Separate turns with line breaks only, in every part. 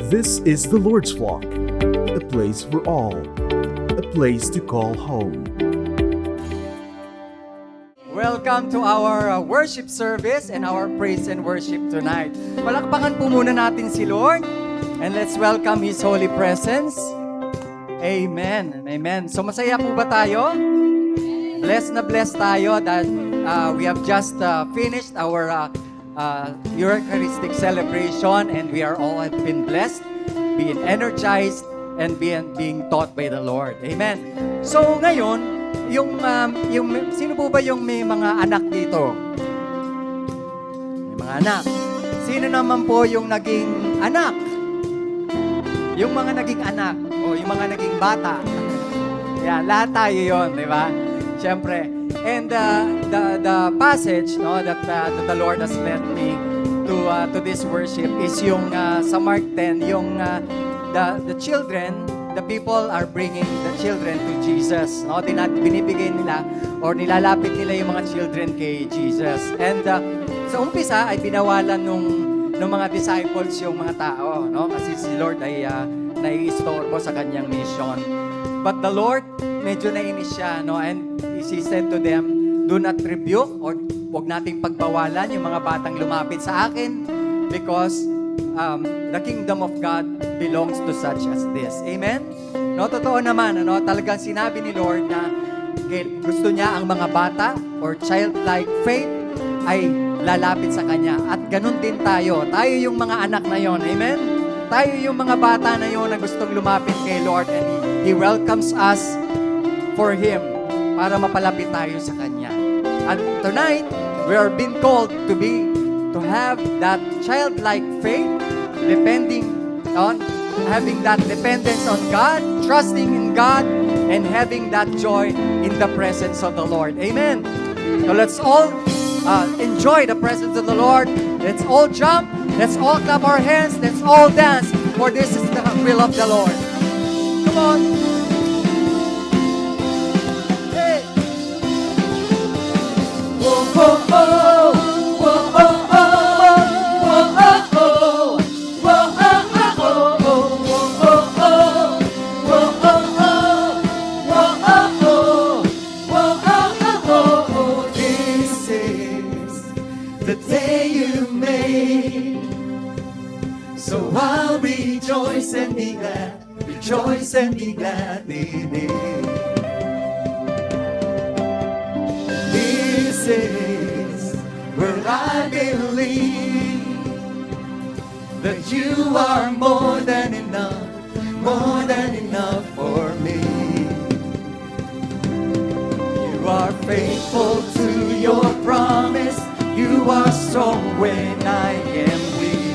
This is the Lord's Flock, a place for all, a place to call home.
Welcome to our worship service and our praise and worship tonight. Palakpakan po muna natin si Lord and let's welcome His holy presence. Amen. Amen. So masaya po ba tayo? Blessed na blessed tayo that we have just finished our Eucharistic celebration and we are all have been blessed, being energized, and being taught by the Lord. Amen. So ngayon, yung sino po ba yung may mga anak dito? May mga anak. Sino naman po yung naging anak? Yung mga naging anak o yung mga naging bata. Yan, lahat tayo yon, di ba? Siyempre. And the passage that the Lord has led me to this worship is yung sa Mark 10, yung the children, the people are bringing the children to Jesus. No? Binibigay nila or nilalapit nila yung mga children kay Jesus. And sa umpisa ay binawalan nung mga disciples yung mga tao, no? Kasi si Lord ay nai-istorbo sa kanyang mission. But the Lord, medyo nainis siya, no? And He said to them, do not rebuke or huwag nating pagbawalan yung mga batang lumapit sa akin because the kingdom of God belongs to such as this. Amen? No, totoo naman, talagang sinabi ni Lord na gusto niya ang mga bata or childlike faith ay lalapit sa Kanya. At ganun din tayo. Tayo yung mga anak na yon. Amen? Tayo yung mga bata na yon na gustong lumapit kay Lord and He welcomes us for Him para mapalapit tayo sa Kanya. And tonight, we are being called to have that childlike faith, depending on having that dependence on God, trusting in God, and having that joy in the presence of the Lord. Amen. So let's all enjoy the presence of the Lord. Let's all jump. Let's all clap our hands. Let's all dance, for this is the will of the Lord. Come on. Hey. Whoa, whoa, whoa. Whoa, whoa, whoa. Whoa, whoa, whoa.
I'll rejoice and be glad in it. This is where I believe that you are more than enough for me. You are faithful to your promise, you are strong when I am weak.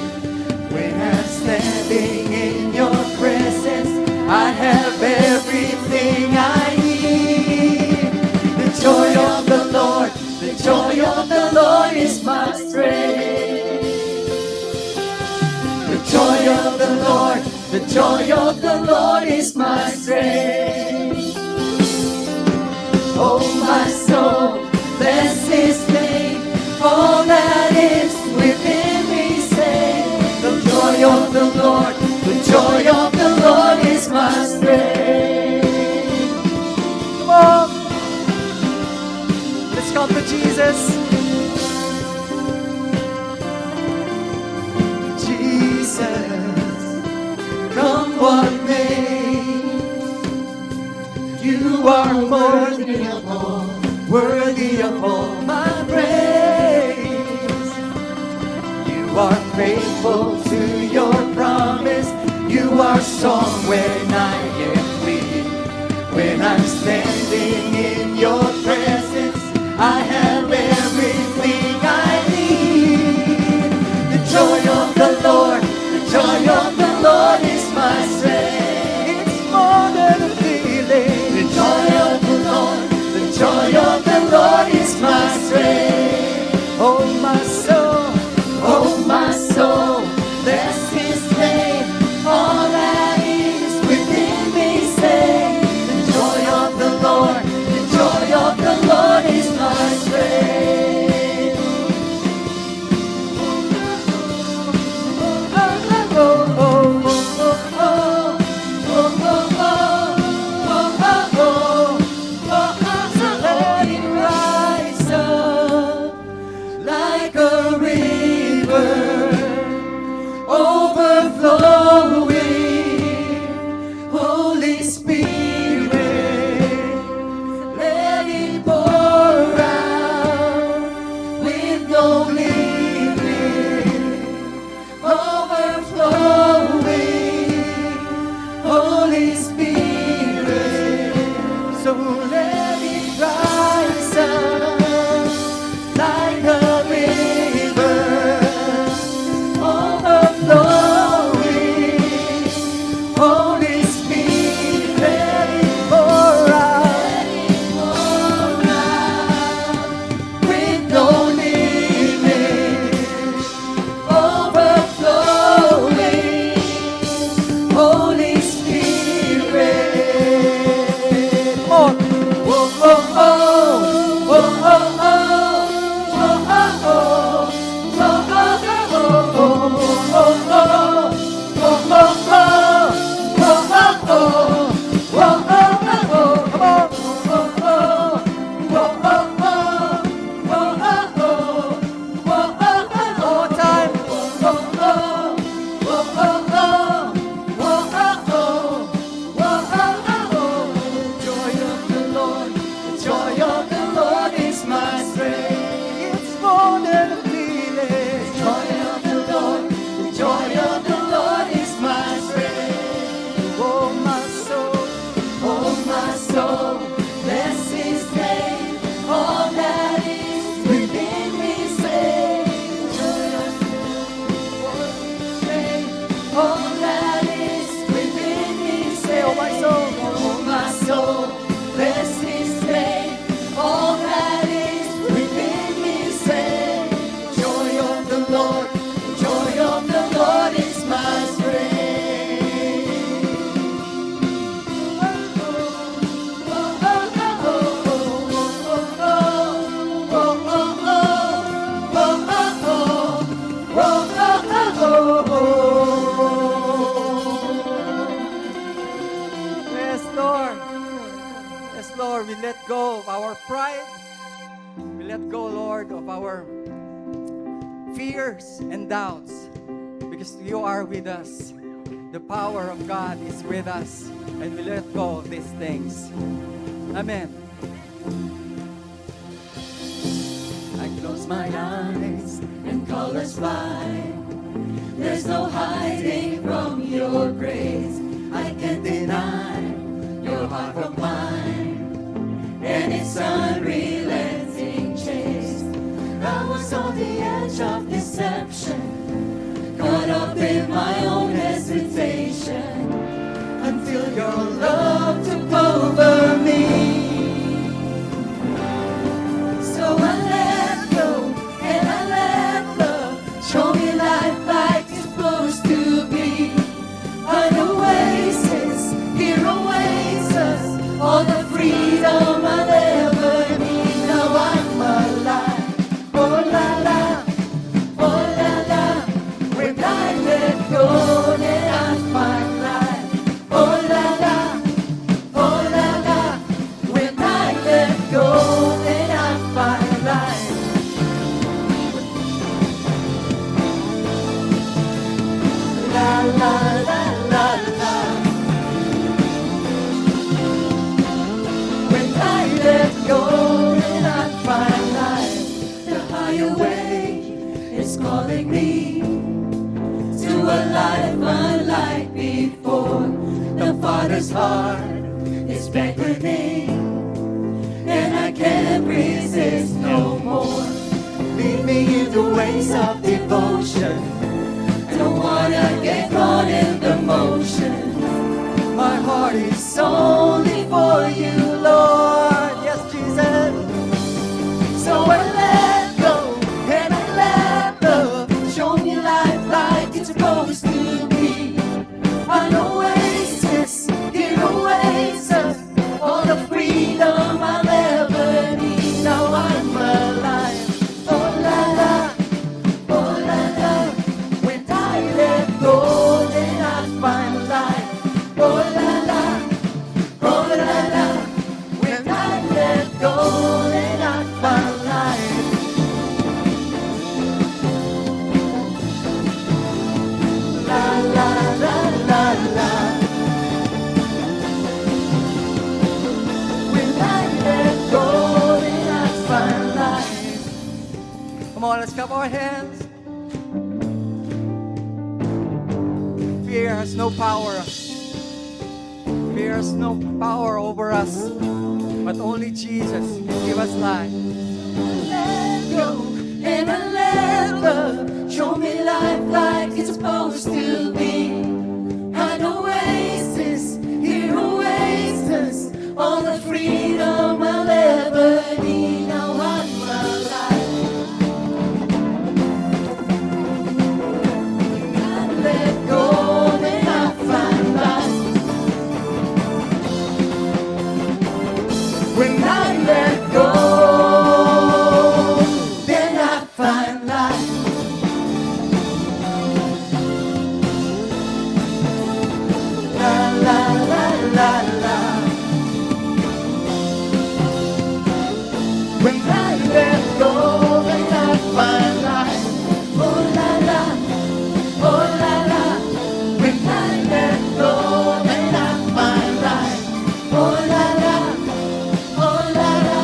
When I'm standing in your presence, I have everything I need. The joy of the Lord is my strength. The joy of the Lord is my strength. Oh my soul, bless His name, all that is within me say. The joy of the Lord is my strength.
Come on. Let's come to Jesus.
Jesus, come what may, you are worthy of all my praise. You are faithful to your promise. You are strong when I am weak. When I'm standing in your presence, I have everything I need. The joy of the Lord is my strength.
It's more than a feeling.
The joy of the Lord is my strength.
Oh my soul,
bless His name. All that is within me say, the joy of the Lord overflowing. Holy Spirit, so let it rise up like a river, overflowing. Holy Spirit, let it pour out with no limit, overflowing. Holy Spirit, oh, oh, oh, oh, oh, oh, oh, Yes, Lord. Yes, Lord, we let go of our pride. We let go, Lord, of our fears and doubts because you are with us. The power of God is with us, and we let go of these things. Amen. I close my eyes and colors fly. There's no hiding from your grace. I can't deny your heart from mine, and it's unrelenting chase. I was on the edge of deception, caught up in my own hesitation, until your love took over me. So I let go, and I let love show me life like it's supposed to be. An oasis, here awaits us, all the freedom I'll ever need. Now I'm alive, oh la la, oh la la. When I let go, then I find life, oh la la, oh la la. When I let go, then I find life. La la la la la. When I let go, then I find life. The higher way is calling me to a life unlike before. The Father's heart is beckoning, and I can't resist no more. Lead me in the ways of devotion. I don't wanna get caught in the motion. My heart is only for you, Lord. Yes, Jesus. So I let go, and I let love show me life like it's supposed to be. An oasis, here awaits us, all the freedom I'll ever need. Now I'm alive, oh la la, oh la la. When I let go, then I find life, oh la la, oh la la. When I let go, then I find life. La la la la la. When I let go, then I find life. Come on, let's clap our hands.
has no power. Fear has no power over us. But only Jesus can give us life.
Let go and I let love show me life like it's supposed to be. An oasis, here oasis, all the freedom I'll ever need. Now I'm alive. I let go, then I find life. When I let go, then I find life. La la la la la. When I let go, then I find life. Oh la la, oh la la. When I let go, then I find life. Oh la la. Oh la la,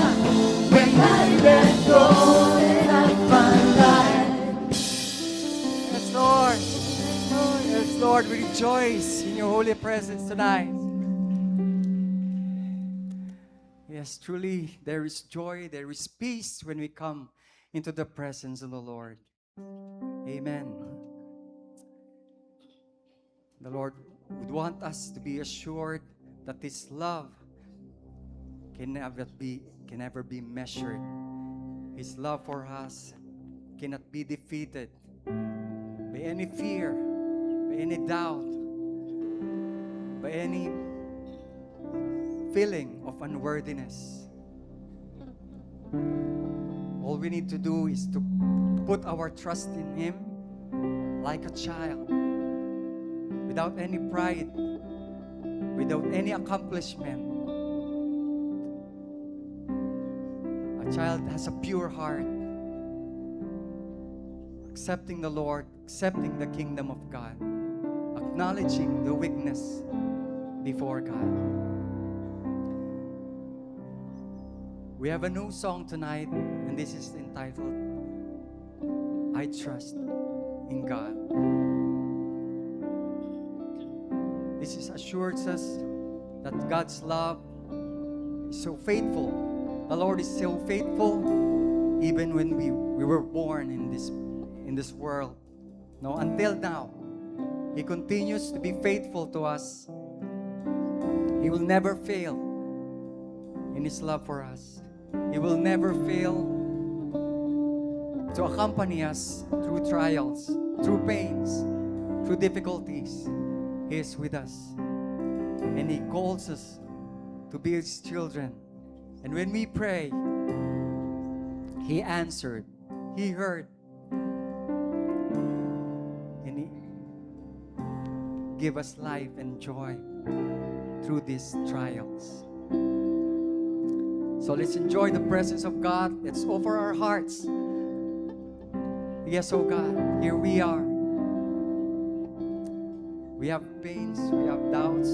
when I let go, then I find life.
Yes, Lord. Yes, Lord, we rejoice in your holy presence tonight. Yes, truly, there is joy, there is peace when we come into the presence of the Lord. Amen. The Lord would want us to be assured that His love can never be measured. His love for us cannot be defeated by any fear, by any doubt, by any feeling of unworthiness. All we need to do is to put our trust in Him like a child, without any pride, without any accomplishment. A child has a pure heart, accepting the Lord, accepting the kingdom of God, acknowledging the weakness before God. We have a new song tonight, and this is entitled, I Trust in God. This assures us that God's love is so faithful. The Lord is so faithful even when we were born in this world. No, until now, He continues to be faithful to us. He will never fail in His love for us. He will never fail to accompany us through trials, through pains, through difficulties. He is with us. And He calls us to be His children. And when we pray, He answered, He heard, and He gave us life and joy through these trials. So let's enjoy the presence of God. Let's offer our hearts. Yes, oh God, here we are. We have pains, we have doubts,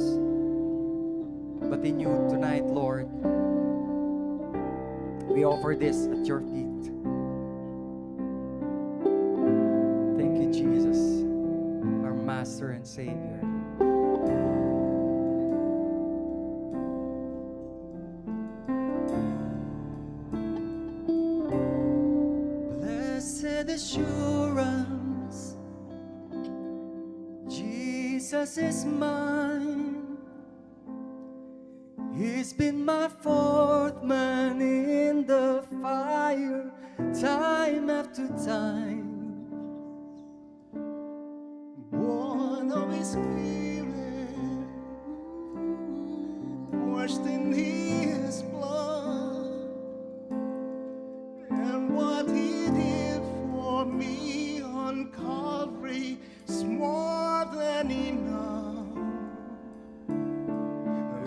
but in you tonight, Lord, we offer this at your feet. Thank you, Jesus, our Master and Savior.
Blessed assurance, Jesus is mine. He's been my fourth man in the fire, time after time. Born of His Spirit, washed in His blood, and what He did for me on Calvary is more than enough.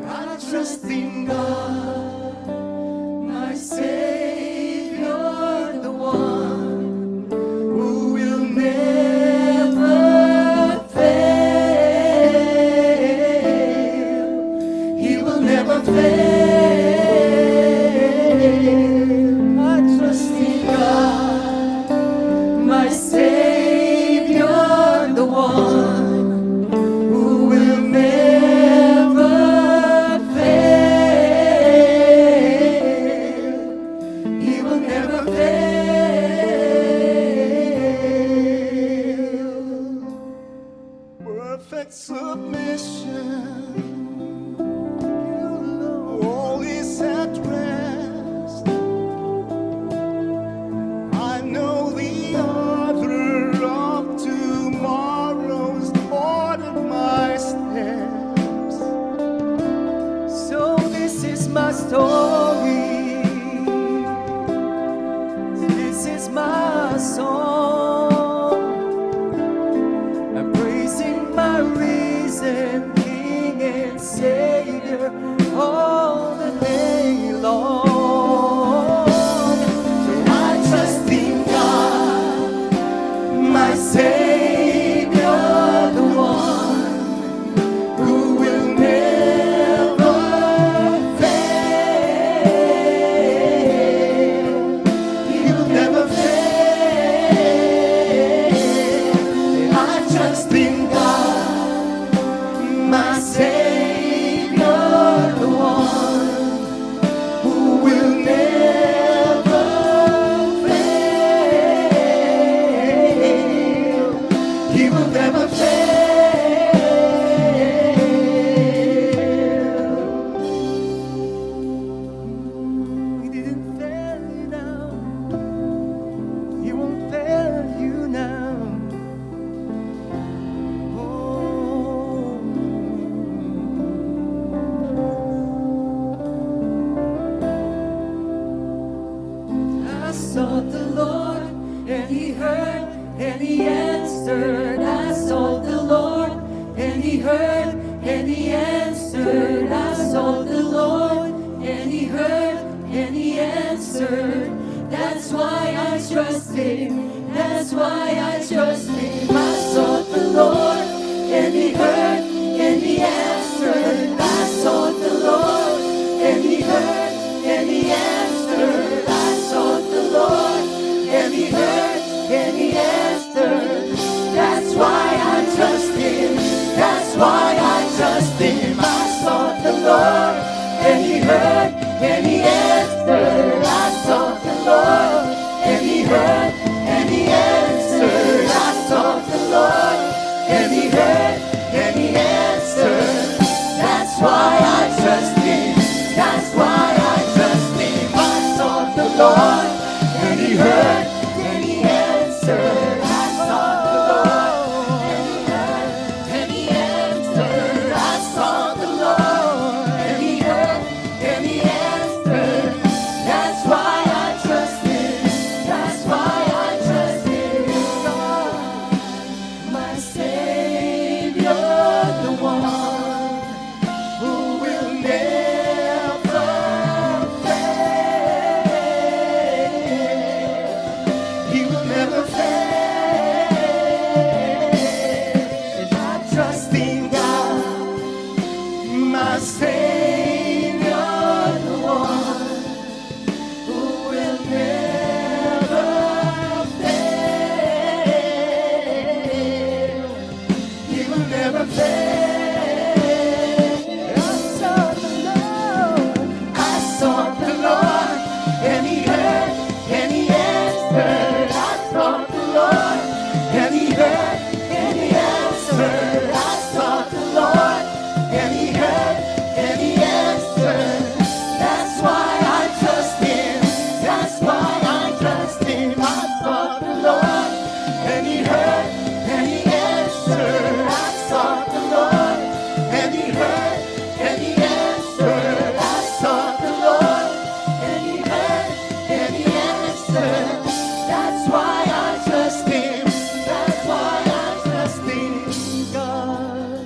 I trust in God, my Savior, the one who will never fail. He will never fail. I trust in God, my Savior, the one who perfect submission. All is at rest. I know the author of tomorrow's ordered my steps. So this is my story. This is my song. I'm praising my risen King and Savior all the day long. I trust in God, my Savior, the one who will never fail. He'll never fail. I trust in God, my Savior, the one who will never fail. He will never fail. He didn't fail you now. He won't fail you now. I sought the Lord, and He heard, and He answered. I sought the Lord, and He heard, and He answered. I sought the Lord, and He heard, and He answered. That's why I trust Him. That's why I trust Him. I sought the Lord, and He heard, and He answered. I sought the Lord, and He heard, and He answered. I sought the Lord, and He heard, and He answered. That's why I trust Him. That's why I trust Him. I sought the Lord, and He heard, and He answered. I sought the Lord, and He heard, and He answered. I sought the Lord, and He heard, and He answered. That's why I trust Him. That's why I trust Him. I sought the Lord, and He heard, and He answered. I sought the Lord, and He heard, and He answered. I sought the Lord, and He heard, and He answered. That's why I trust Him. That's why I trust Him. God, my Savior, the one who will never fail. He will never fail. And I trust in God, my Savior, the one who will never fail. He will never fail. I sought the Lord. I sought the Lord, and He heard, and He answered. I sought the Lord, and He heard, and He answered. I sought the Lord, and He heard, and He answered. That's why I trust Him. That's why I trust Him. I sought the Lord, and He heard, and He answered. I sought the Lord, and He heard, and He answered. I sought the Lord, and He heard, and He answered. That's why I trust Him. That's why I trust in God,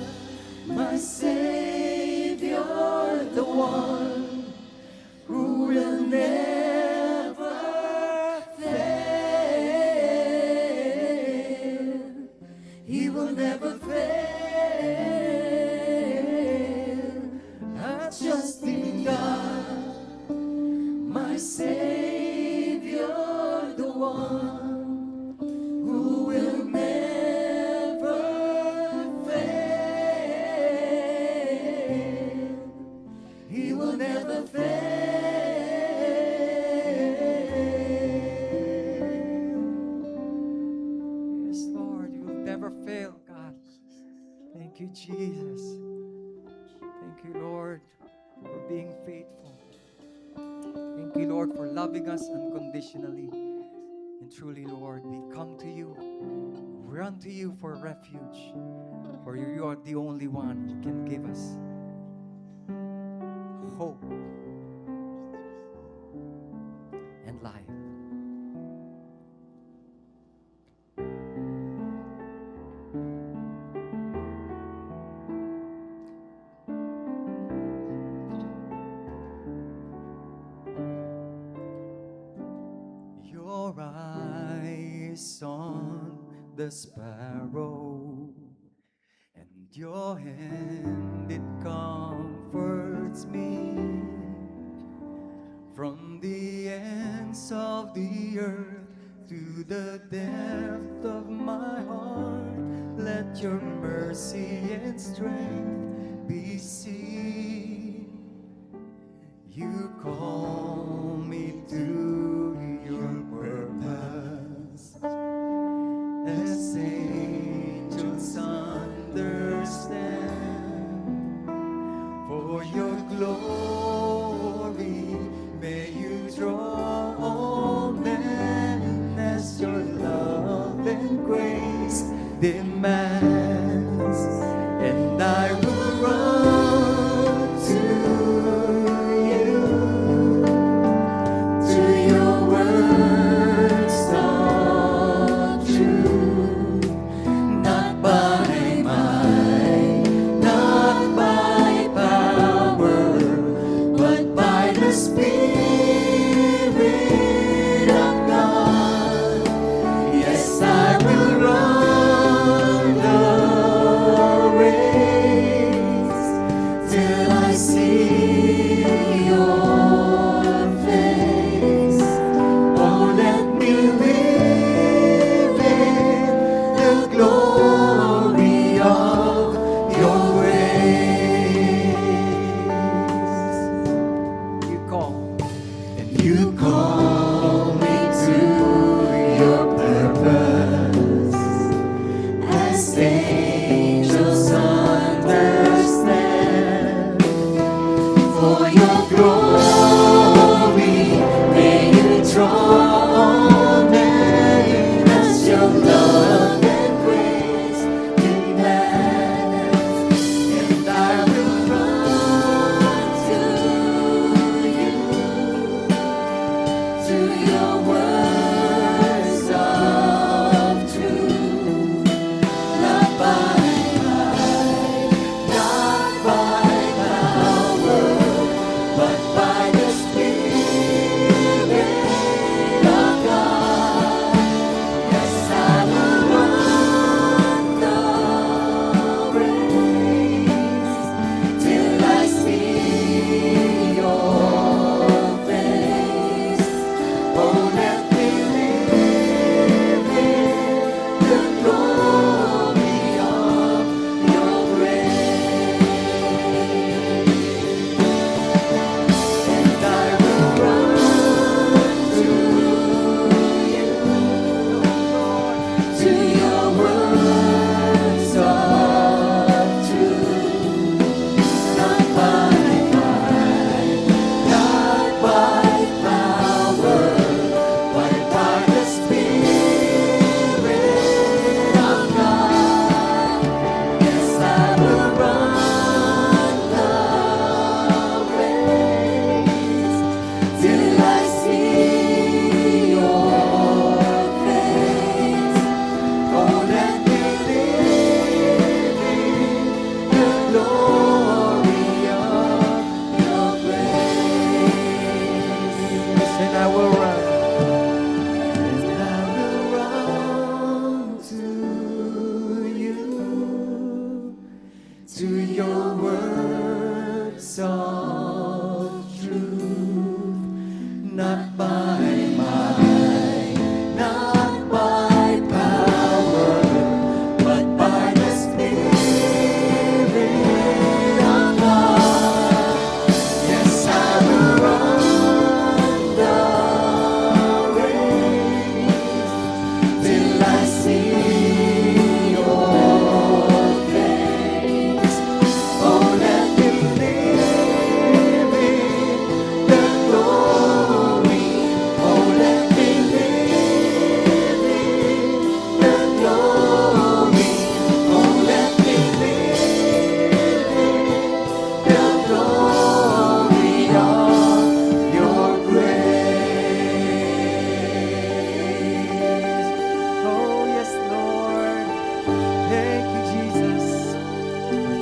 my Savior, the one who will never fail. He will never fail. I trust in God, my Savior, the one who will never fail.
Thank you, Jesus. Thank you, Lord, for being faithful. Thank you, Lord, for loving us unconditionally. And truly, Lord, we come to you. We run to you for refuge. For you are the only one who can give us hope and life. Your eyes on the sparrow, and your hand it comforts me. From the ends of the earth to the depth of my heart, let your mercy and strength be seen. You call me to your purpose, as angels understand. For your glory, may you draw all men as your love and grace demands. And I will run to your words of truth, not by might, not by power, but by the Spirit of God. Yes, I will run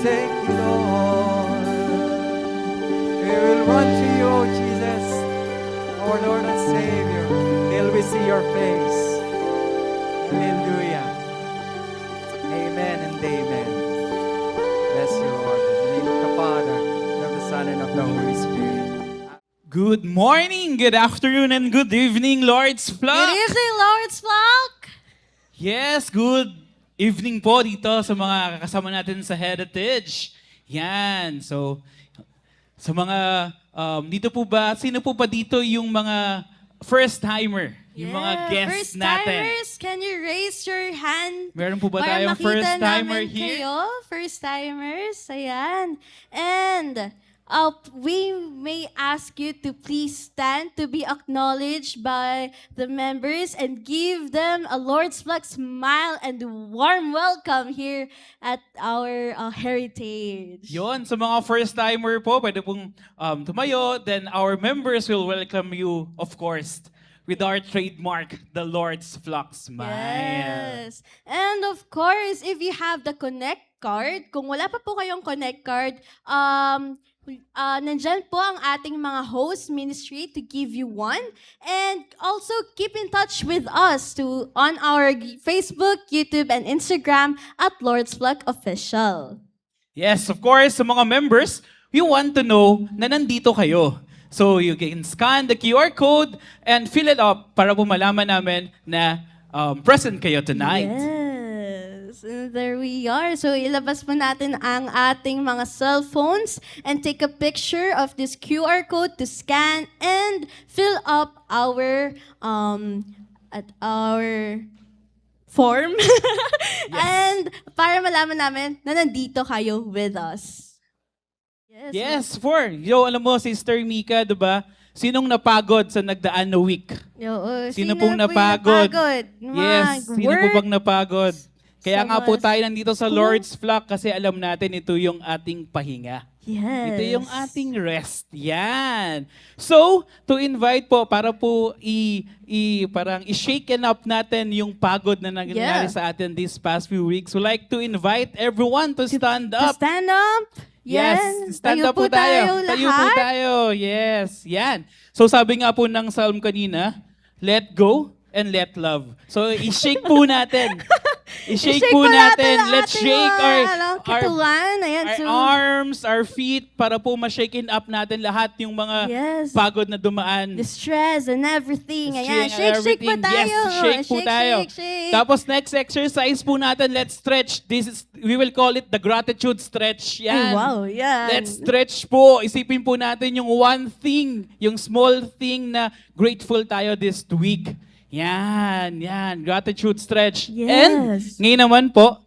thank you, Lord. We will run to you, O Jesus, our Lord and Savior, till we see your face. Hallelujah. Amen and amen. Bless you, Lord. In the name of the Father, and of the Son, and of the Holy Spirit.
Good morning, good afternoon, and good evening, Lord's Flock.
Good evening, Lord's Flock!
Yes, good evening po dito sa mga kasama natin sa Heritage. Yan, so sa mga, dito po ba, sino po pa dito yung mga first-timer? Yung mga guests natin?
First-timers, can you raise your hand?
Meron po ba
para
tayong
makita
first-timer
namin
here?
Kayo, first-timers, ayan. And we may ask you to please stand to be acknowledged by the members and give them a Lord's Flock smile and warm welcome here at our heritage.
Yon, sa mga first-timer po, pwede pong tumayo, then our members will welcome you, of course, with our trademark, the Lord's Flock Smile.
Yes. And of course, if you have the Connect card, kung wala pa po kayong Connect card, nandyan po ang ating mga host ministry to give you one. And also, keep in touch with us on our Facebook, YouTube, and Instagram at Lord's Flock Official.
Yes, of course, sa mga members, we want to know na nandito kayo. So you can scan the QR code and fill it up para po malaman namin na present kayo tonight.
Yes. And there we are. So ilabas po natin ang ating mga cellphones and take a picture of this QR code to scan and fill up our form. And para malaman namin na nandito kayo with us.
Yes, yo, alam mo, Sister Mika, diba? Sinong napagod sa nagdaan na week?
Sino
pong
po yung
napagod?
Mga
Yes, sino po
work?
bang napagod? Kaya nga po tayo nandito sa
school?
Lord's Flock kasi alam natin ito yung ating pahinga.
Yes.
Ito yung ating rest. Yan. So, to invite po, para po parang i-shaken up natin yung pagod na nangyari sa atin these past few weeks. So, like to invite everyone to stand
To
up.
stand up.
Yes,
Yan.
stand
Tayo
up po tayo. Tayo po
lahat.
tayo. Yes, yan. So sabi nga po ng psalm kanina, let go and let love. So i-shake po natin. I-shake po natin.
ang
Let's
ating
shake
mga, katawan. Ayan,
our
so,
arms, our feet, para po ma-shaken up natin lahat yung mga
Yes.
pagod na dumaan.
the stress and everything.
The
Ayan,
string and
shake po
everything.
tayo.
Yes, shake po tayo.
Shake.
Tapos next exercise po natin, let's stretch. We will call it the gratitude stretch.
Ay,
Yan.
wow, yan.
Let's stretch po. Isipin po natin yung one thing, yung small thing na grateful tayo this week. Yan. Gratitude stretch.
Yes.
And ngayon naman po,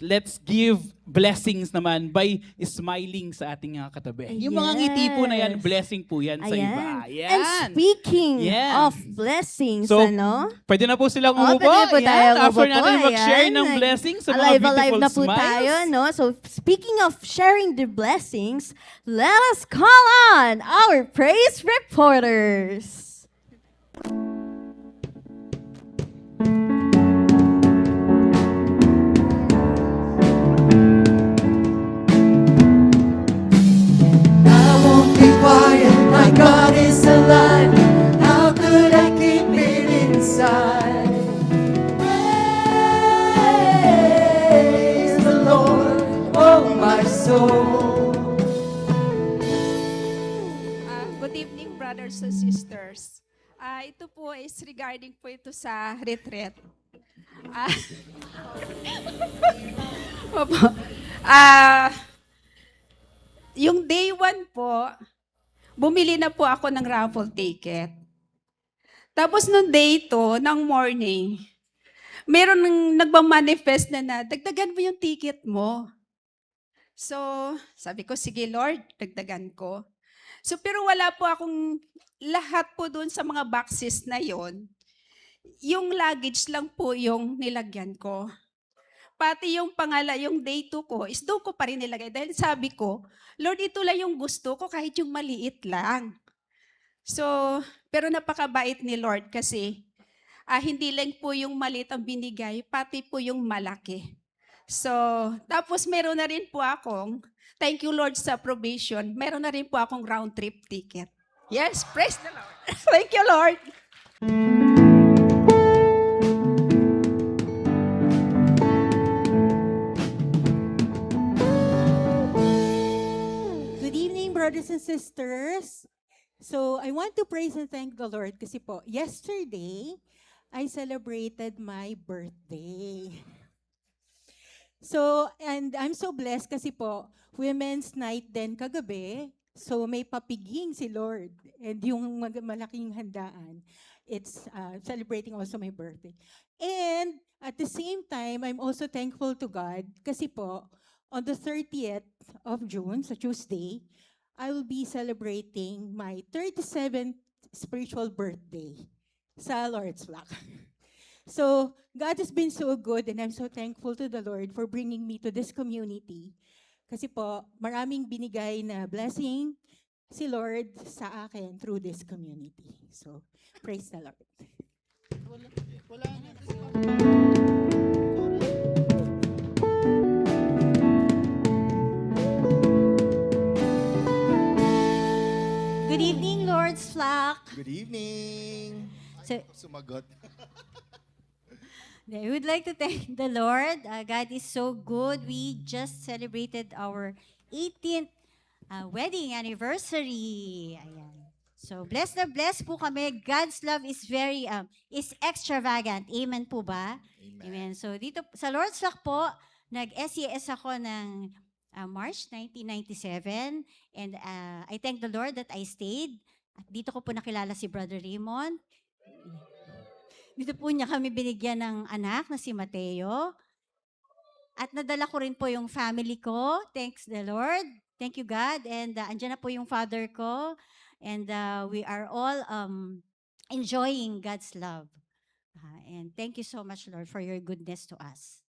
let's give blessings naman by smiling sa ating mga katabi. Yung mga ngiti po na yan,
Yes.
blessing po yan sa iba.
Ayan. And
Yan.
speaking
Yan.
of blessings,
So,
ano?
pwede na po silang
Oh,
umupo.
pwede na po tayo
Yan. After
umupo.
natin mag-share
Ayan.
ng blessings sa mga
Alive
beautiful
na po
smiles.
tayo, no? So, speaking of sharing the blessings, let us call on our praise reporters.
I won't be quiet, my God is alive. How could I keep it inside? Praise the Lord, oh my soul.
Good evening, brothers and sisters. Ito po is regarding po ito sa retreat. Ah, Opo. Yung day 1 po, bumili na po ako ng raffle ticket. Tapos nung day 2, ng morning, meron ng nagmamanifest na dagdagan mo yung ticket mo. So, sabi ko, sige Lord, dagdagan ko. So, pero wala po akong lahat po doon sa mga boxes na yon. Yung luggage lang po yung nilagyan ko. Pati yung yung day 2 ko, is doon ko pa rin nilagay. Dahil sabi ko, Lord, ito lang yung gusto ko kahit yung maliit lang. So, pero napakabait ni Lord kasi hindi lang po yung maliit ang binigay, pati po yung malaki. So, tapos meron na rin po akong, thank you Lord sa provision, meron na rin po akong round trip ticket. Yes, praise the Lord. Thank you Lord.
Good evening, brothers and sisters. So, I want to praise and thank the Lord kasi po, yesterday, I celebrated my birthday. So, and I'm so blessed kasi po, Women's Night din kagabi. So, may papiging si Lord. And yung malaking handaan, it's celebrating also my birthday. And at the same time, I'm also thankful to God kasi po, on the 30th of June, sa Tuesday, I will be celebrating my 37th spiritual birthday sa Lord's Flock. So, God has been so good and I'm so thankful to the Lord for bringing me to this community. Kasi po, maraming binigay na blessing si Lord sa akin through this community. So, praise the Lord.
Good evening, Lord's Flock.
Good evening.
So,
Sumagot.
I would like to thank the Lord. God is so good. We just celebrated our 18th wedding anniversary. Ayan. So, blessed na blessed po kami. God's love is very, is extravagant. Amen po ba? Amen. So, dito sa Lord's Flock po, nag-SES ako ng March 1997. And I thank the Lord that I stayed. At dito ko po nakilala si Brother Raymond. Dito po niya kami binigyan ng anak na si Mateo. At nadala ko rin po yung family ko. Thanks the Lord. Thank you God. And andyan na po yung father ko. And we are all enjoying God's love. And thank you so much, Lord, for your goodness to us.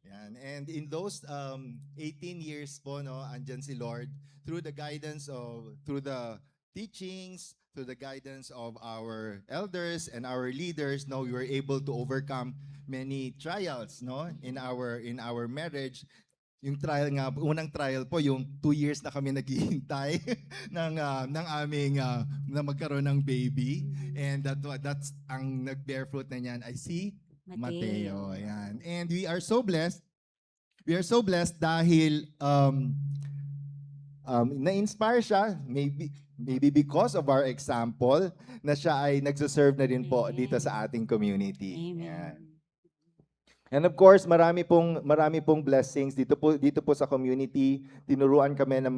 Yan. And in those 18 years po, no, andyan si Lord through the guidance of, through the teachings, through the guidance of our elders and our leaders, no, we were able to overcome many trials, no, in our marriage. Yung trial nga, unang trial po, yung 2 years na kami naghihintay ng aming na magkaroon ng baby. And that's ang nag-bear fruit na niyan. I see Mateo. Ayan. And we are so blessed. We are so blessed dahil na-inspire siya, maybe because of our example, na siya ay nagsaserve na din po dito sa ating community.
Amen.
Ayan. And of course, marami pong blessings dito po sa community. Tinuruan kami na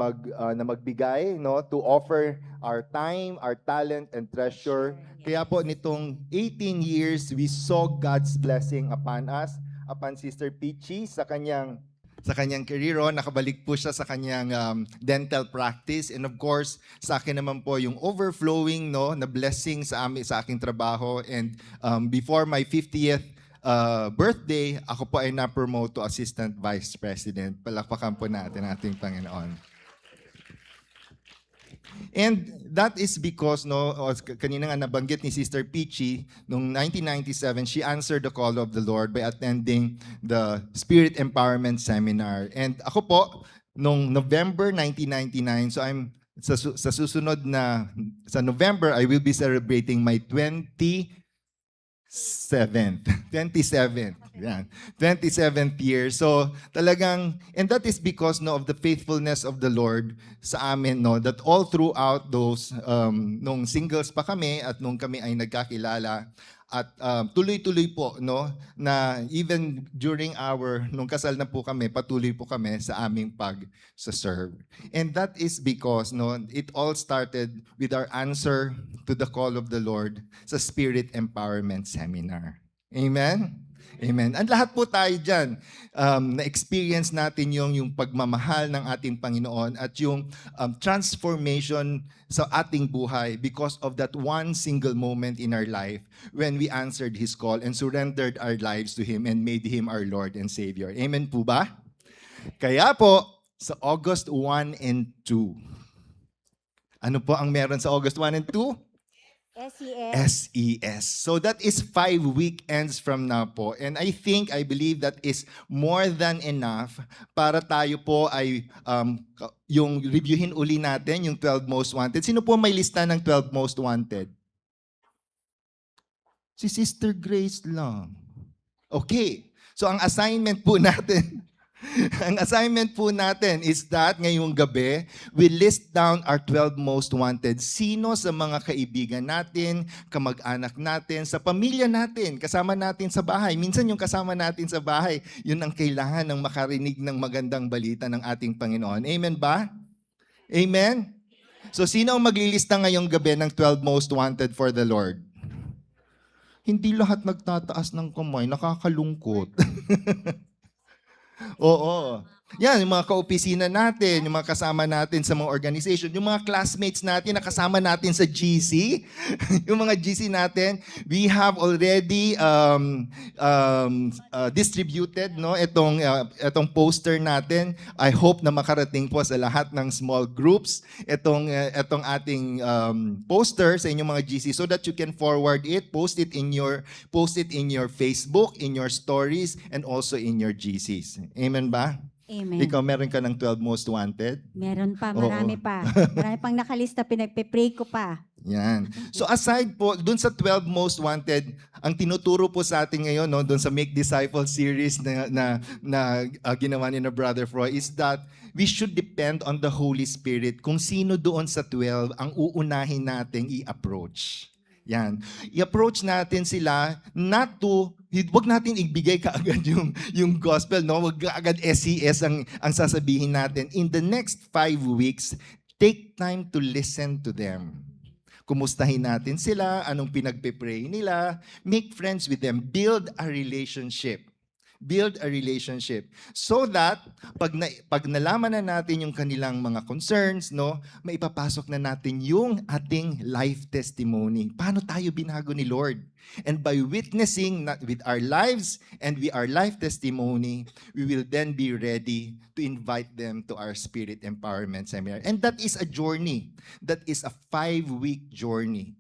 magbigay, no, to offer our time, our talent and treasure. Kaya po nitong 18 years, we saw God's blessing upon us, upon Sister Peachy sa kanyang career. Nakabalik po siya sa kanyang dental practice. And of course, sa akin naman po yung overflowing, no, na blessing sa aking trabaho. And before my 50th birthday, ako po ay na-promote to Assistant Vice President. Palakpakan po natin ating Panginoon. And that is because, no, kanina nga nabanggit ni Sister Peachy, noong 1997, she answered the call of the Lord by attending the Spirit Empowerment Seminar. And ako po, noong November 1999, so I'm sa susunod na, sa November, I will be celebrating my 27th year. So talagang, and that is because, no, of the faithfulness of the Lord sa amin, no, that all throughout those nung singles pa kami at nung kami ay nagkakilala at tuloy-tuloy po, no, na even during nung kasal na po kami, patuloy po kami sa aming pag-serve. And that is because, no, it all started with our answer to the call of the Lord sa Spirit Empowerment Seminar. Amen? Amen. Ang lahat po tayo dyan, na-experience natin yung pagmamahal ng ating Panginoon at yung transformation sa ating buhay because of that one single moment in our life when we answered His call and surrendered our lives to Him and made Him our Lord and Savior. Amen po ba? Kaya po, sa August 1 and 2, ano po ang meron sa August 1 and 2?
SES. SES. So that is 5 weekends from now po. And I believe that is more than enough para tayo po ay yung reviewin uli natin yung 12 most wanted. Sino po may lista ng 12 most wanted? Si Sister Grace lang. Okay. So ang assignment po natin, is that ngayong gabi, we list down our 12 most wanted. Sino sa mga kaibigan natin, kamag-anak natin, sa pamilya natin, kasama natin sa bahay. Minsan yung kasama natin sa bahay, yun ang kailangan ng makarinig ng magandang balita ng ating Panginoon. Amen ba? Amen? So sino ang maglilista ngayong gabi ng 12 most wanted for the Lord? Hindi lahat nagtataas ng kamay, nakakalungkot. Oo. Yan, yung mga kaopisina natin, yung mga kasama natin sa mga organization, yung mga classmates natin na kasama natin sa GC, yung mga GC natin, we have already distributed itong poster natin. I hope na makarating po sa lahat ng small groups itong ating poster sa inyong mga GC so that you can forward it, post it in your Facebook, in your stories, and also in your GCs. Amen ba?
Amen.
Ikaw, meron ka ng 12 most wanted?
Meron pa,
Oo.
marami pa. Marami pang nakalista, pinagpe-pray ko pa.
Yan. So aside po, dun sa 12 most wanted, ang tinuturo po sa atin ngayon, dun sa Make Disciples series na ginawa ni na Brother Froy, is that we should depend on the Holy Spirit kung sino doon sa 12 ang uunahin nating i-approach. Yan. I-approach natin sila wag natin ibigay kaagad yung gospel, no? Wag kaagad SES ang sasabihin natin. In the next 5 weeks, take time to listen to them. Kumustahin natin sila, anong pinagpe-pray nila, make friends with them, build a relationship. Build a relationship so that pag nalaman na natin yung kanilang mga concerns, maipapasok na natin yung ating life testimony. Paano tayo binago ni Lord? And by witnessing with our lives and with our life testimony, we will then be ready to invite them to our Spirit Empowerment Seminar. And that is a journey. That is a 5-week journey.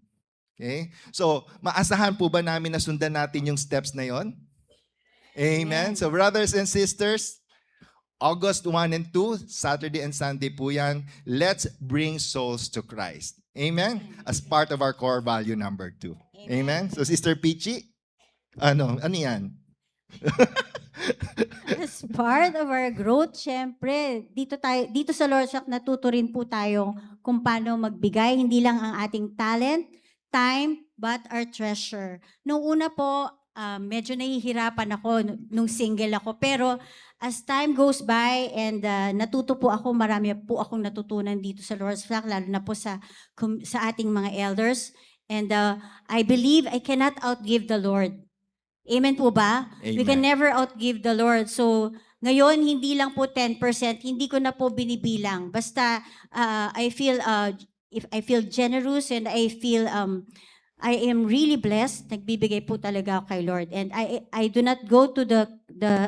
Okay? So, maasahan po ba namin na sundan natin yung steps na yon? Amen. So brothers and sisters, August 1 and 2, Saturday and Sunday po yan, let's bring souls to Christ. Amen? As part of our core value number 2. Amen? So Sister Peachy, ano yan?
As part of our growth, syempre, dito sa Lord's Rock, natuto rin po tayo kung paano magbigay, hindi lang ang ating talent, time, but our treasure. Nung una po, medyo nahihirapan ako nung single ako. Pero as time goes by and natuto po ako, marami po akong natutunan dito sa Lord's Flock, lalo na po sa ating mga elders. And I believe I cannot outgive the Lord. Amen po ba?
Amen.
We can never outgive the Lord. So ngayon, hindi lang po 10%, hindi ko na po binibilang. Basta I feel generous and I feel I am really blessed. Nagbibigay po talaga ako kay Lord. And I do not go to the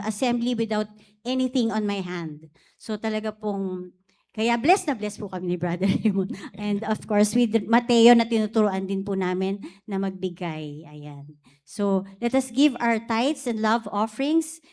assembly without anything on my hand. So talaga pong, kaya blessed na blessed po kami ni Brother Raymond. And of course, with Mateo na tinuturoan din po namin na magbigay. Ayan. So let us give our tithes and love offerings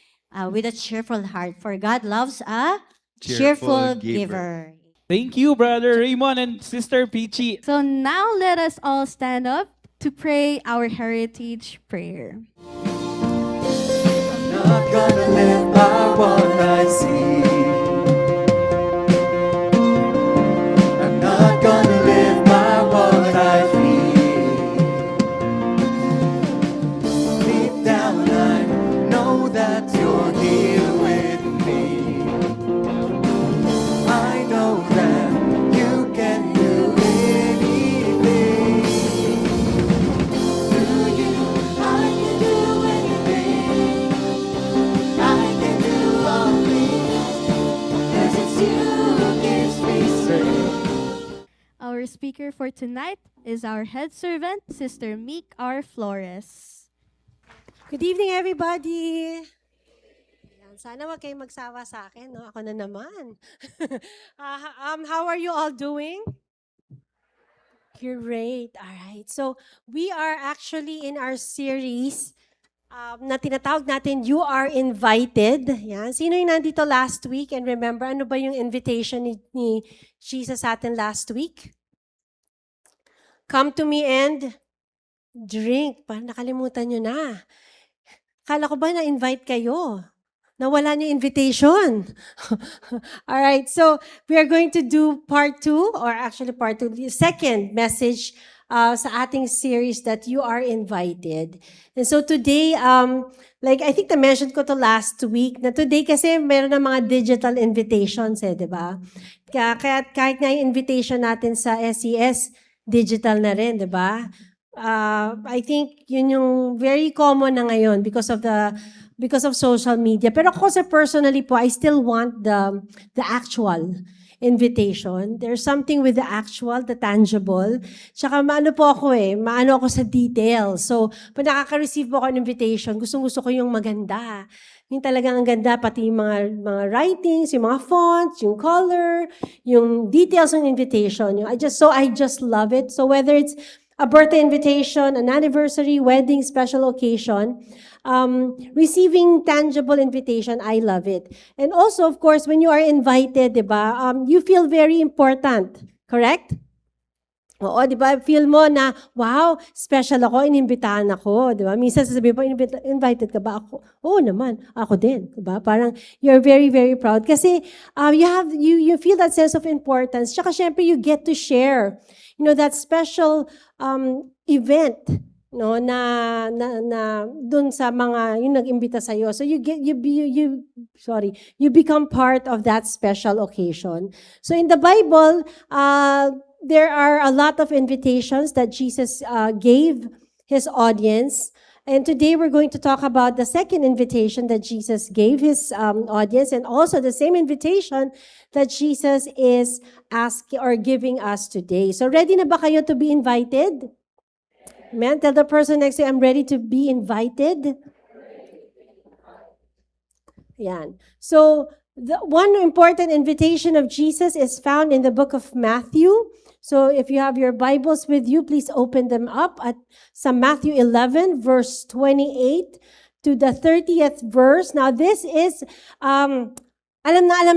with a cheerful heart. For God loves a cheerful giver.
Thank you, Brother Raymond and Sister Peachy.
So now let us all stand up to pray our heritage prayer.
I'm not gonna live by what I see. I'm not gonna live by what I feel. Deep down I know that you're here with me. I know that you can do anything. Through you, I can do anything. I can do all things, 'cause it's you who gives me strength.
Our speaker for tonight is our head servant, Sister Meek R. Flores.
Good evening, everybody! Ayan, sana wag kayong magsawa sa akin, no? Ako na naman. How are you all doing? Great. All right. So we are actually in our series na tinatawag natin, You Are Invited. Yan. Sino yung nandito last week? And remember, ano ba yung invitation ni Jesus sa atin last week? Come to me and drink. Parang nakalimutan nyo na. Kala ko ba na-invite kayo? Nawala niyo invitation. All right, so we are going to do part 2, or actually part 2, the second message sa ating series that you are invited. And so today, like I think na-mention ko to last week, na today kasi meron ng mga digital invitations di ba? Kaya kahit na yung invitation natin sa SES, digital na rin, di ba? I think yun yung very common na ngayon because of social media. Pero ako personally po, I still want the actual invitation. There's something with the actual, the tangible. Tsaka maano ako sa details. So, pag nakaka-receive po ako ng invitation, gustong-gusto ko yung maganda. Yung talagang ang ganda, pati yung mga writings, yung mga fonts, yung color, yung details ng invitation. I just love it. So whether it's a birthday invitation, an anniversary, wedding, special occasion, receiving tangible invitation, I love it. And also, of course, when you are invited, diba, you feel very important, correct? Oo, di ba? Feel mo na, wow, special ako, inimbitahan ako, di ba? Minsan sasabihin po, invited ka ba ako? Oo naman, ako din, di ba? Parang you're very, very proud. Kasi you feel that sense of importance. Tsaka syempre, you get to share, that special event, na dun sa mga yung nag-imbita sa iyo. So you become part of that special occasion. So in the Bible, there are a lot of invitations that Jesus gave his audience. And today we're going to talk about the second invitation that Jesus gave his audience, and also the same invitation that Jesus is asking or giving us today. So ready na ba kayo to be invited? Amen. Tell the person next to you, I'm ready to be invited. Yan. So the one important invitation of Jesus is found in the book of Matthew. So if you have your Bibles with you, please open them up at some Matthew 11, verse 28 to the 30th verse. Now this is, alam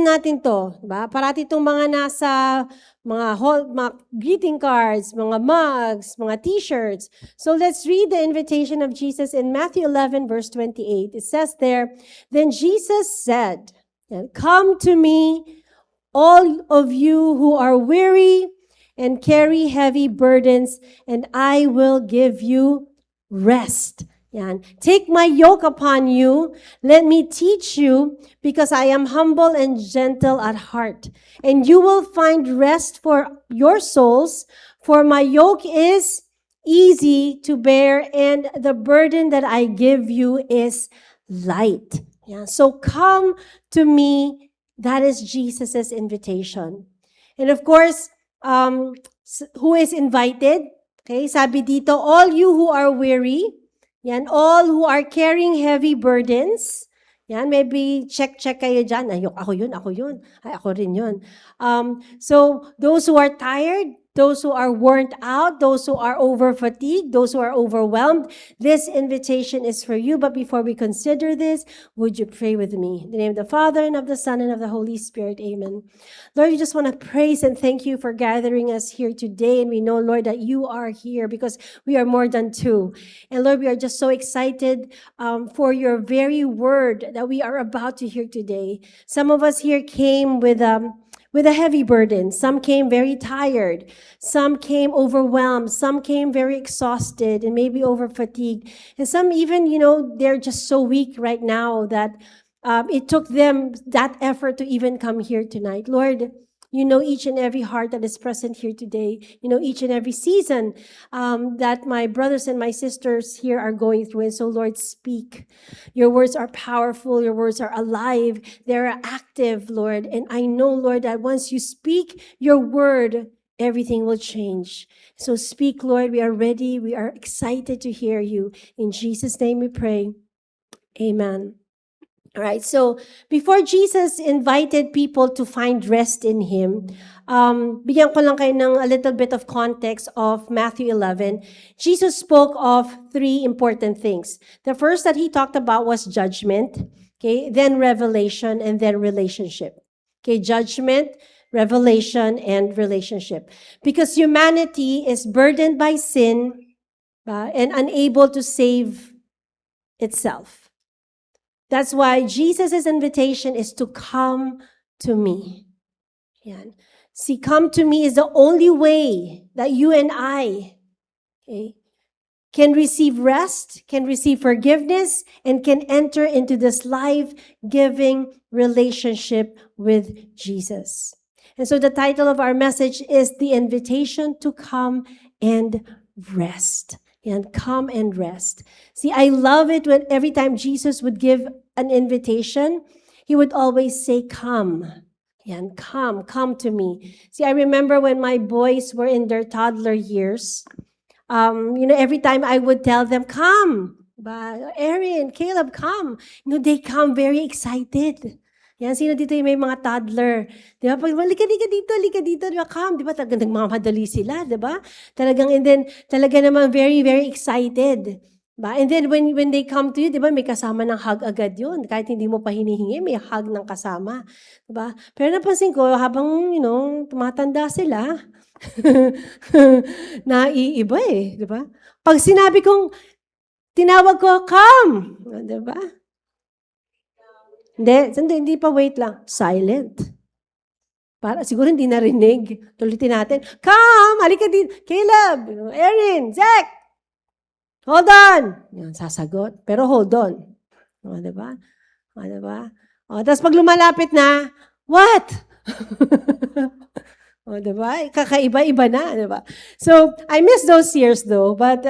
natin to, diba? Parati itong mga nasa mga greeting cards, mga mugs, mga t-shirts. So let's read the invitation of Jesus in Matthew 11, verse 28. It says there, "Then Jesus said, 'Come to me, all of you who are weary and carry heavy burdens, and I will give you rest.' Yan. Take my yoke upon you. Let me teach you, because I am humble and gentle at heart. And you will find rest for your souls, for my yoke is easy to bear, and the burden that I give you is light." Yeah. So come to me. That is Jesus' invitation. And of course, who is invited? Okay, sabi dito, all you who are weary, yan, all who are carrying heavy burdens, yan, maybe check kayo dyan. Ay, ako yun. Ay, ako rin yun. So, those who are tired, those who are worn out, those who are over-fatigued, those who are overwhelmed, this invitation is for you. But before we consider this, would you pray with me? In the name of the Father, and of the Son, and of the Holy Spirit. Amen. Lord, we just want to praise and thank you for gathering us here today. And we know, Lord, that you are here because we are more than two. And Lord, we are just so excited for your very word that we are about to hear today. Some of us here came with a heavy burden. Some came very tired. Some came overwhelmed. Some came very exhausted and maybe over-fatigued. And some even, they're just so weak right now that it took them that effort to even come here tonight. Lord, you know each and every heart that is present here today. You know each and every season that my brothers and my sisters here are going through. And so, Lord, speak. Your words are powerful. Your words are alive. They're active, Lord. And I know, Lord, that once you speak your word, everything will change. So speak, Lord. We are ready. We are excited to hear you. In Jesus' name we pray. Amen. All right, so before Jesus invited people to find rest in Him, bigyan ko lang kayo ng a little bit of context of Matthew 11. Jesus spoke of three important things. The first that He talked about was judgment, okay, then revelation, and then relationship. Okay, judgment, revelation, and relationship. Because humanity is burdened by sin and unable to save itself. That's why Jesus' invitation is to come to me. Yan. See, come to me is the only way that you and I, okay, can receive rest, can receive forgiveness, and can enter into this life-giving relationship with Jesus. And so the title of our message is The Invitation to Come and Rest. And come and rest. See, I love it when every time Jesus would give an invitation, He would always say, come. Yan, come to me. See, I remember when my boys were in their toddler years, every time I would tell them, come. Erin, Caleb, come. They come very excited. Yan, sino dito yung may mga toddler? Di ba? Pag, lika dito, di ba? Come, di ba? Talagang nagmamadali sila, di ba? Talagang, and then, talaga naman very, very excited. Ba? And then, when they come to you, di ba, may kasama ng hug agad yun. Kahit hindi mo pa hinihingi, may hug ng kasama. Di ba? Pero napansin ko, habang, tumatanda sila, naiiba eh, di ba? Pag sinabi kong, tinawag ko, come! Di ba? Hindi pa, wait lang. Silent. Para siguro hindi narinig. Tulitin natin. Come! Halika din. Caleb! Erin! Zach! Hold on! Yan, sasagot. Pero hold on. O, diba? O, diba? O, tapos pag lumalapit na, what? O, diba? Kakaiba-iba na, diba? So, I miss those years though, but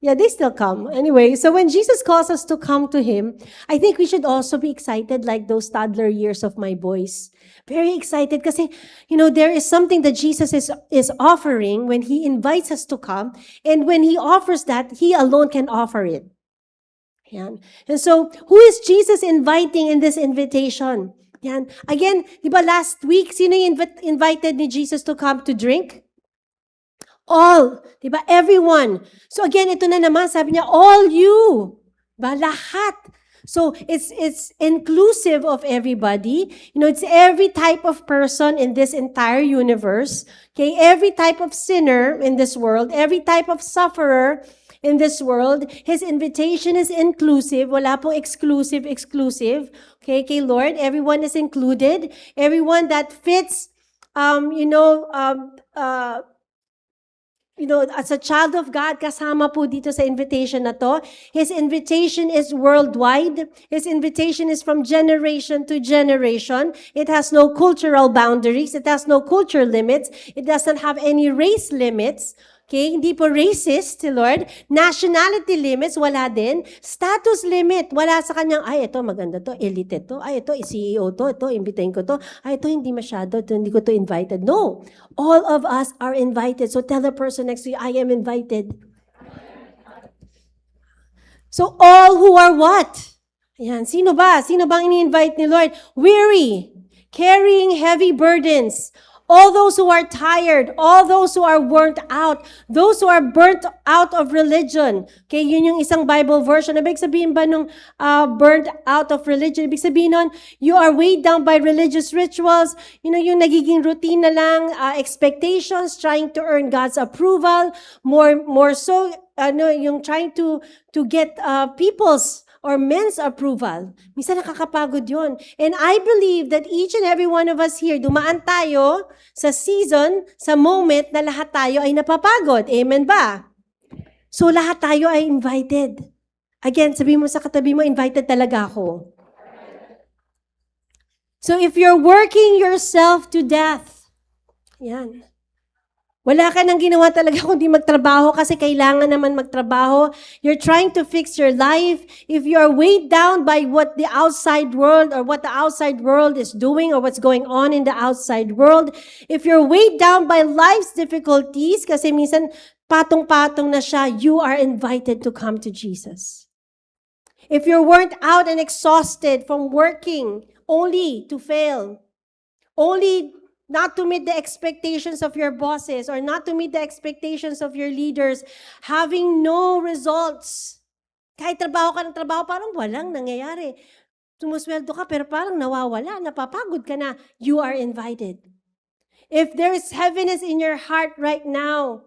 yeah, they still come. Anyway, so when Jesus calls us to come to Him, I think we should also be excited like those toddler years of my boys. Very excited kasi, there is something that Jesus is offering when He invites us to come. And when He offers that, He alone can offer it. Yan. And so, who is Jesus inviting in this invitation? Yan. Again, di ba last week, sino yung invited ni Jesus to come to drink? All, di ba? Everyone. So again, ito na naman, sabi niya, all you. Ba? Lahat. So it's inclusive of everybody. It's every type of person in this entire universe. Okay? Every type of sinner in this world, every type of sufferer in this world. His invitation is inclusive. Wala pong exclusive. Okay, kay Lord, everyone is included. Everyone that fits, as a child of God, kasama po dito sa invitation na to. His invitation is worldwide. His invitation is from generation to generation. It has no cultural boundaries. It has no culture limits. It doesn't have any race limits. Okay, hindi po racist si Lord. Nationality limits, wala din. Status limit, wala sa kanyang, ay, ito maganda to, elite to, ay, ito, CEO to, ito, imbitahin ko to, ay, ito, hindi masyado, ito, hindi ko to invited. No, all of us are invited. So tell the person next to you, I am invited. So all who are what? Ayan, sino ba? Sino bang ini-invite ni Lord? Weary, carrying heavy burdens, all those who are tired, all those who are burnt out, those who are burnt out of religion. Okay, yun yung isang Bible version. Ibig sabihin ba nung burnt out of religion? Ibig sabihin nun, you are weighed down by religious rituals, yung nagiging routine na lang, expectations, trying to earn God's approval, more so, yung trying to get people's or men's approval. Minsan nakakapagod yun. And I believe that each and every one of us here, dumaan tayo sa season, sa moment na lahat tayo ay napapagod. Amen ba? So lahat tayo ay invited. Again, sabi mo sa katabi mo, invited talaga ako. So if you're working yourself to death, yan. Wala ka nang ginawa talaga kundi magtrabaho kasi kailangan naman magtrabaho. You're trying to fix your life. If you're weighed down by what the outside world or what the outside world is doing or what's going on in the outside world, if you're weighed down by life's difficulties, kasi minsan patong-patong na siya, you are invited to come to Jesus. If you're burnt out and exhausted from working only to fail, only not to meet the expectations of your bosses or not to meet the expectations of your leaders, having no results. Kahit trabaho ka ng trabaho, parang walang nangyayari. Sumusweldo ka, pero parang nawawala, napapagod ka na. You are invited. If there is heaviness in your heart right now,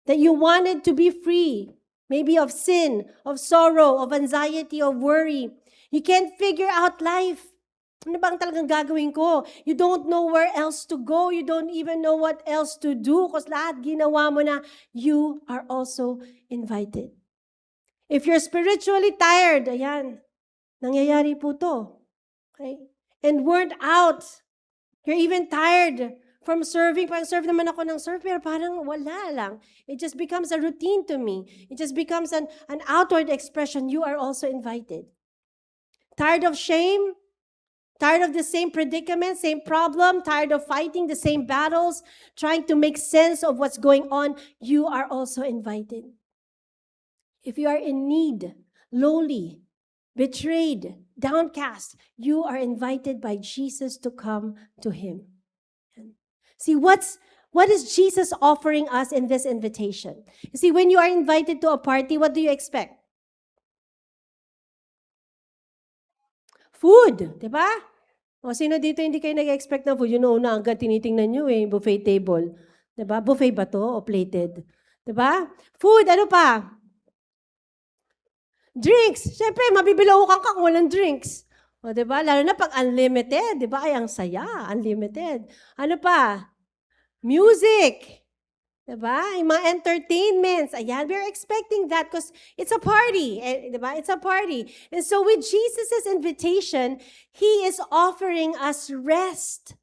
that you wanted to be free, maybe of sin, of sorrow, of anxiety, of worry, you can't figure out life. Ano bang talagang gagawin ko? You don't know where else to go. You don't even know what else to do because lahat ginawa mo na. You are also invited. If you're spiritually tired, ayan, nangyayari po to. Okay? And burnt out. You're even tired from serving. Parang serve naman ako ng serve, pero parang wala lang. It just becomes a routine to me. It just becomes an outward expression. You are also invited. Tired of shame? Tired of the same predicament, same problem, tired of fighting the same battles, trying to make sense of what's going on, you are also invited. If you are in need, lowly, betrayed, downcast, you are invited by Jesus to come to Him. See, what is Jesus offering us in this invitation? You see, when you are invited to a party, what do you expect? Food, di ba? O sino dito hindi kayo nag-expect ng food? Yun una, agad tinitingnan nyo buffet table. Di ba? Buffet ba to o plated? Di ba? Food, ano pa? Drinks. Siyempre, mabibilaukan ka kung walang drinks. O di ba? Lalo na pag unlimited, di ba? Ay, ang saya, unlimited. Ano pa? Music. Diba? Yung mga entertainments. Ayan, we're expecting that because it's a party. Diba? It's a party. And so with Jesus' invitation, He is offering us rest.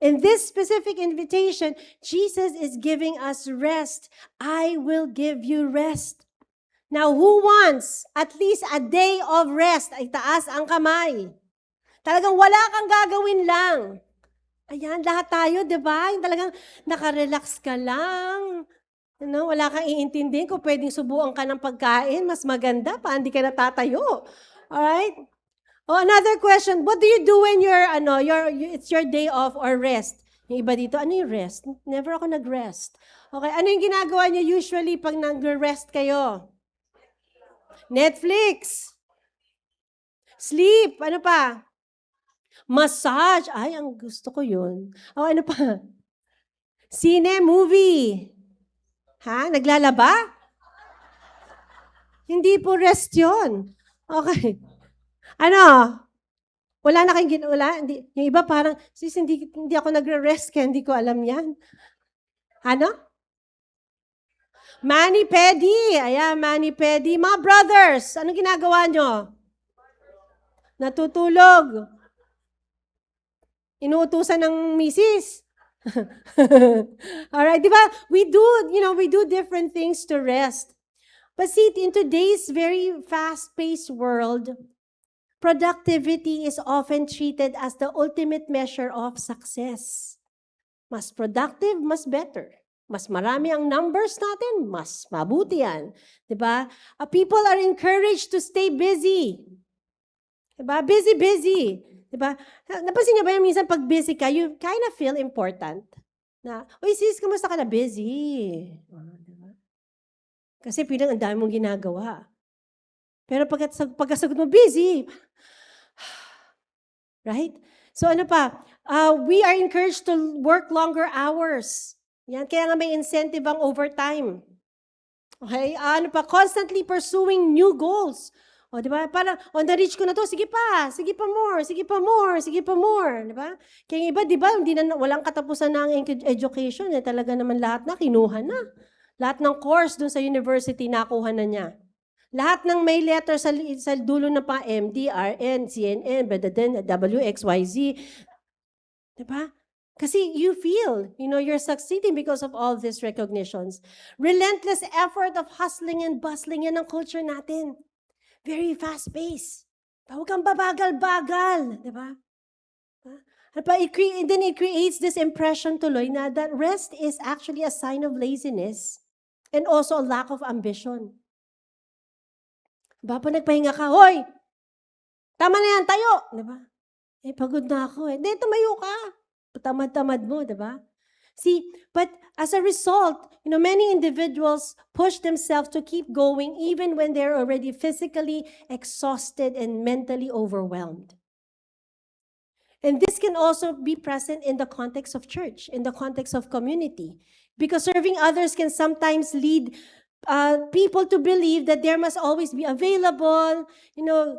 In this specific invitation, Jesus is giving us rest. I will give you rest. Now, who wants at least a day of rest? Ay, taas ang kamay. Talagang wala kang gagawin lang. Ayan, lahat tayo, di ba? Yung talagang nakarelax ka lang. Wala kang iintindihin kung pwedeng subuan ka ng pagkain. Mas maganda pa, hindi ka natatayo. Alright? Oh, another question. What do you do when it's your day off or rest? Yung iba dito, ano yung rest? Never ako nag-rest. Okay, ano yung ginagawa niyo usually pag nag-rest kayo? Netflix. Sleep. Ano pa? Massage. Ay, ang gusto ko yun. O, ano pa? Sine, movie. Ha? Naglalaba? Hindi po rest yun. Okay. Ano? Wala na kayong wala? Hindi. Yung iba parang, sis, hindi ako nagre-rest kaya hindi ko alam yan. Ano? Mani-pedi. Ayan, mani-pedi. Mga brothers, anong ginagawa nyo? Natutulog. Inuutusan ng misis. Alright, di ba? We do different things to rest. But see, in today's very fast-paced world, productivity is often treated as the ultimate measure of success. Mas productive, mas better. Mas marami ang numbers natin, mas mabuti yan. Di ba? People are encouraged to stay busy. Di ba? Busy. Diba? Napansin niyo ba yung minsan pag busy ka, you kind of feel important. Na, uy sis, kamusta ka na? Busy. Diba? Kasi pilang ang dami mong ginagawa. Pero pagkasagot mo, busy. Right? So ano pa? We are encouraged to work longer hours. Yan, kaya nga may incentive ang overtime. Okay? Ano pa? Constantly pursuing new goals. O, di ba? Parang, na-reach ko na to, sige pa more. Di ba? Kaya yung iba, di ba, walang katapusan na ang education. Talaga naman lahat na, kinuha na. Lahat ng course dun sa university, nakuha na niya. Lahat ng may letter sa dulo ng pa MD, RN, CNN, WXYZ. Di ba? Kasi you feel, you're succeeding because of all these recognitions. Relentless effort of hustling and bustling, yan ang culture natin. Very fast-paced. Huwag kang babagal-bagal. Di ba? Then it creates this impression tuloy na that rest is actually a sign of laziness and also a lack of ambition. Diba? Pag nagpahinga ka, hoy, tama na yan, tayo. Diba? Eh, pagod na ako eh. Hindi, tumayo ka. Tamad-tamad mo, diba? See, but as a result, many individuals push themselves to keep going even when they're already physically exhausted and mentally overwhelmed. And this can also be present in the context of church, in the context of community, because serving others can sometimes lead people to believe that there must always be available,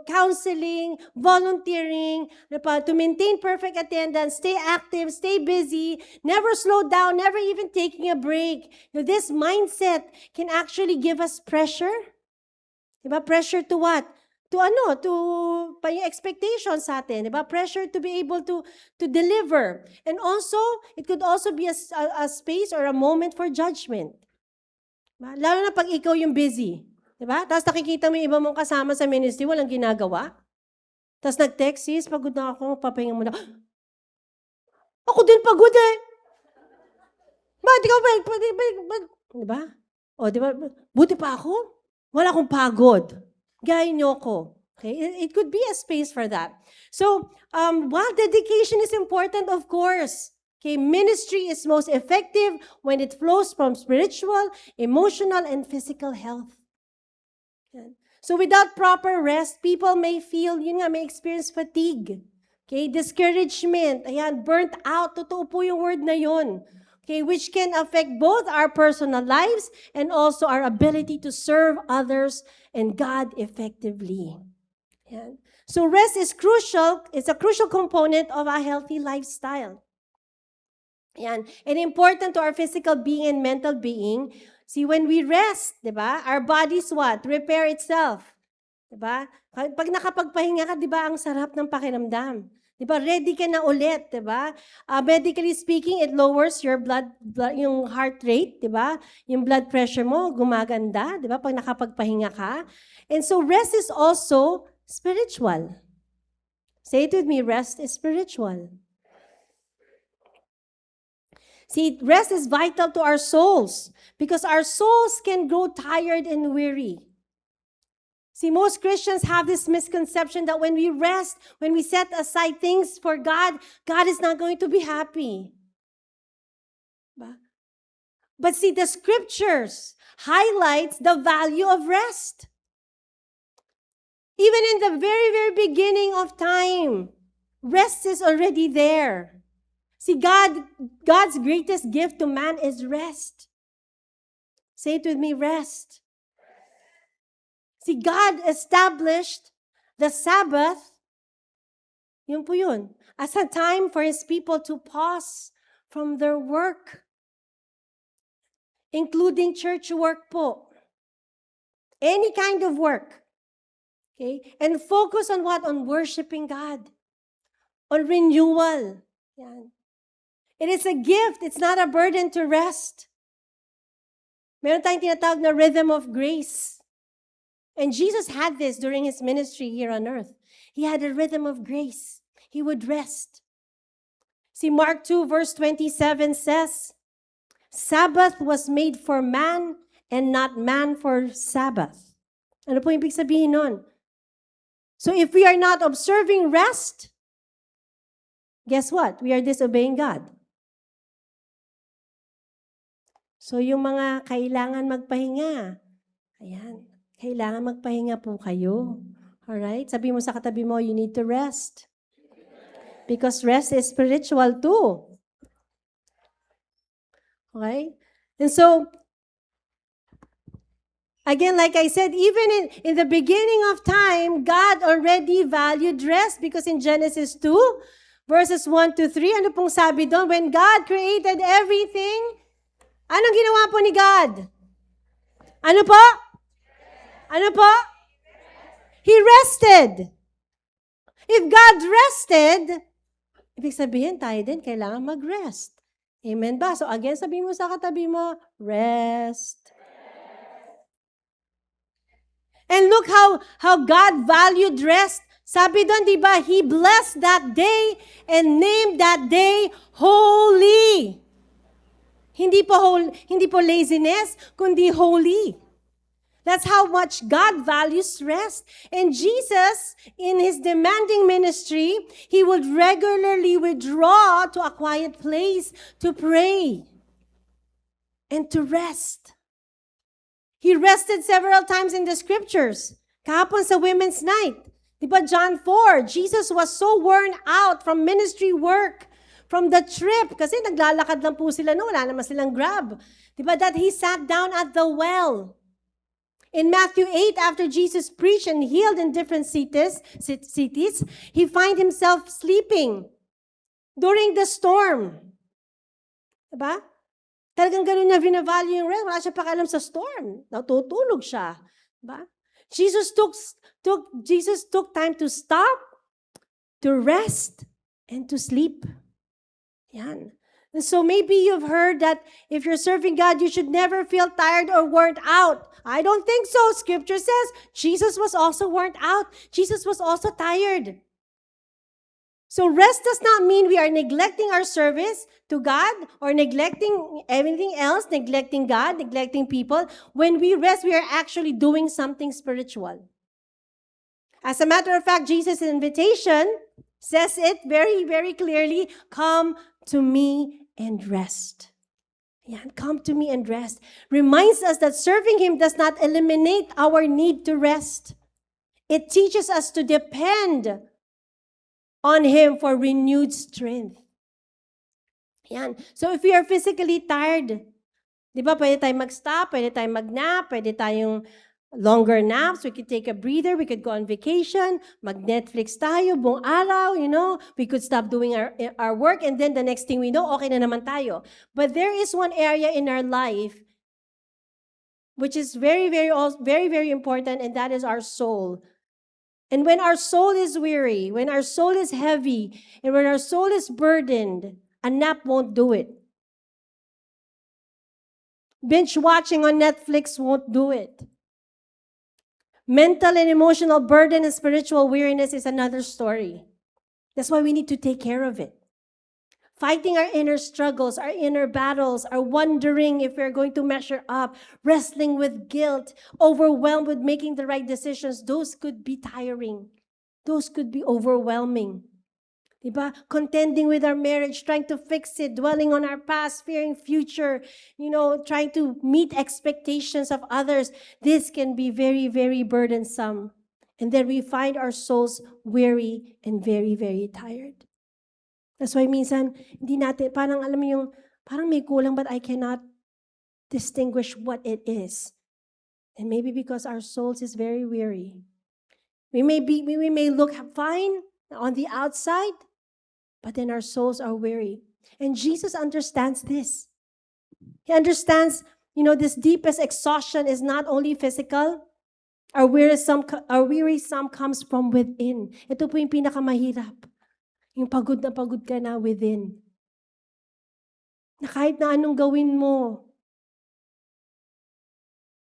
counseling, volunteering, to maintain perfect attendance, stay active, stay busy, never slow down, never even taking a break. This mindset can actually give us pressure. Diba? Pressure to what? To yung expectations sa atin, diba? Pressure to be able to deliver. And also, it could also be a space or a moment for judgment. Diba? Lalo na pag ikaw yung busy. Diba? Tapos nakikita mo yung iba mong kasama sa ministry, walang ginagawa. Tapos nag-text, sis, pagod na ako, papahinga mo na. Ako din pagod eh. Ba't ikaw ba? Diba? O, diba? Buti pa ako. Wala akong pagod. Gayin niyo ko. Okay? It could be a space for that. So, while dedication is important, of course, okay, ministry is most effective when it flows from spiritual, emotional, and physical health. Okay? So, without proper rest, people may feel, may experience fatigue. Okay, discouragement, burnt out. Totoo po yung word na yun. Okay, which can affect both our personal lives and also our ability to serve others and God effectively. Yan. So rest is crucial. It's a crucial component of a healthy lifestyle. Yan. And important to our physical being and mental being. See, when we rest, diba, our body's what? Repair itself. Diba? Pag nakapagpahinga ka, diba, ang sarap ng pakiramdam. Diba, ready ka na ulit, diba? Medically speaking, it lowers your blood, yung heart rate, diba? Yung blood pressure mo, gumaganda, diba? Pag nakapagpahinga ka. And so, rest is also spiritual. Say it with me, rest is spiritual. See, rest is vital to our souls because our souls can grow tired and weary. See, most Christians have this misconception that when we rest, when we set aside things for God, God is not going to be happy. But see, the scriptures highlights the value of rest. Even in the very, very beginning of time, rest is already there. See, God's greatest gift to man is rest. Say it with me, rest. See, God established the Sabbath, yun po yun, as a time for His people to pause from their work, including church work po. Any kind of work. Okay? And focus on what? On worshiping God. On renewal. Yan. It is a gift. It's not a burden to rest. Meron tayong tinatawag na rhythm of grace. And Jesus had this during His ministry here on earth. He had a rhythm of grace. He would rest. See, Mark 2 verse 27 says, Sabbath was made for man and not man for Sabbath. Ano po ibig sabihin nun? So if we are not observing rest, guess what? We are disobeying God. So yung mga kailangan magpahinga, ayan, kailangan magpahinga po kayo. Alright? Sabi mo sa katabi mo, you need to rest. Because rest is spiritual too. Okay? And so, again, like I said, even in the beginning of time, God already valued rest because in Genesis 2, verses 1 to 3, ano pong sabi doon? When God created everything, anong ginawa po ni God? Ano po? Ano po? He rested. If God rested, ibig sabihin tayo din kailangan mag-rest. Amen ba? So again, sabihin mo sa katabi mo, rest. And look how God valued rest. Sabi doon, di ba, He blessed that day and named that day holy. Hindi po laziness, kundi holy. That's how much God values rest. And Jesus, in his demanding ministry, he would regularly withdraw to a quiet place to pray and to rest. He rested several times in the scriptures. Kahapon sa Women's Night. Diba John 4, Jesus was so worn out from ministry work, from the trip, kasi naglalakad lang po sila, no? Wala naman silang grab. Diba that he sat down at the well. In Matthew 8, after Jesus preached and healed in different cities, he find himself sleeping during the storm. Diba? Talagang ganun na binavalue yung rest. Wala siya pakialam sa storm. Natutulog siya. Diba? Jesus took time to stop, to rest, and to sleep. Yan. And so maybe you've heard that if you're serving God, you should never feel tired or worn out. I don't think so. Scripture says Jesus was also worn out. Jesus was also tired. So rest does not mean we are neglecting our service to God or neglecting everything else, neglecting God, neglecting people. When we rest, we are actually doing something spiritual. As a matter of fact, Jesus' invitation says it very, very clearly, come to me and rest. Yeah, come to me and rest. Reminds us that serving Him does not eliminate our need to rest. It teaches us to depend on Him for renewed strength. Yan. So if we are physically tired, di ba, pwede tayong mag-stop, pwede tayong mag-nap, pwede tayong longer naps, we could take a breather, we could go on vacation, mag-Netflix tayo, buong araw, we could stop doing our work, and then the next thing we know, okay na naman tayo. But there is one area in our life which is very, very, very, very important, and that is our soul. And when our soul is weary, when our soul is heavy, and when our soul is burdened, a nap won't do it. Binge watching on Netflix won't do it. Mental and emotional burden and spiritual weariness is another story. That's why we need to take care of it. Fighting our inner struggles, our inner battles, our wondering if we're going to measure up, wrestling with guilt, overwhelmed with making the right decisions, those could be tiring. Those could be overwhelming. Diba? Contending with our marriage, trying to fix it, dwelling on our past, fearing future, trying to meet expectations of others. This can be very, very burdensome. And then we find our souls weary and very, very tired. That's why minsan, hindi natin, parang alam mo yung, parang may kulang but I cannot distinguish what it is. And maybe because our souls is very weary. We may look fine on the outside, but then our souls are weary. And Jesus understands this. He understands, this deepest exhaustion is not only physical. Our wearisome comes from within. Ito po yung pinakamahirap. Yung pagod ka na within. Na kahit na anong gawin mo,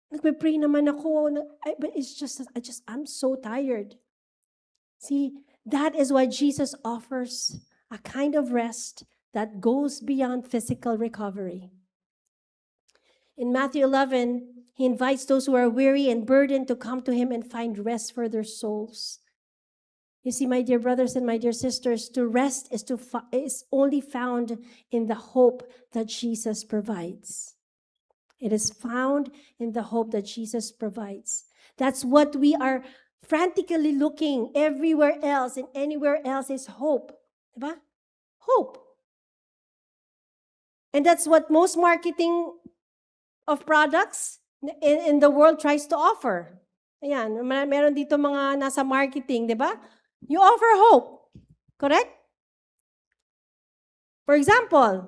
nagpe-pray naman ako, but it's just, I'm so tired. See, that is why Jesus offers a kind of rest that goes beyond physical recovery. In Matthew 11, He invites those who are weary and burdened to come to Him and find rest for their souls. You see, my dear brothers and my dear sisters, to rest is only found in the hope that Jesus provides. It is found in the hope that Jesus provides. That's what we are frantically looking everywhere else and anywhere else is hope. Diba? Hope. And that's what most marketing of products in the world tries to offer. Ayan, meron dito mga nasa marketing, diba? You offer hope. Correct? For example,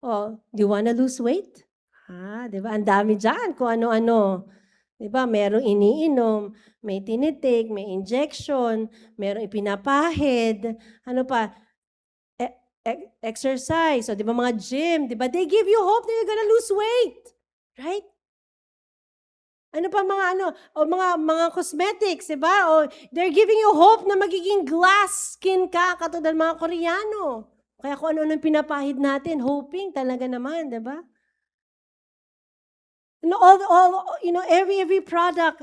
do you want to lose weight? Diba? Ang dami dyan kung ano-ano. Diba? Merong iniinom, may tinitig, may injection, merong ipinapahid, ano pa, exercise, diba mga gym, diba? They give you hope that you're gonna lose weight. Right? Ano pa mga cosmetics, diba? They're giving you hope na magiging glass skin ka, katulad ng mga Koreano. Kaya kung ano-ano pinapahid natin, hoping talaga naman, diba? every product,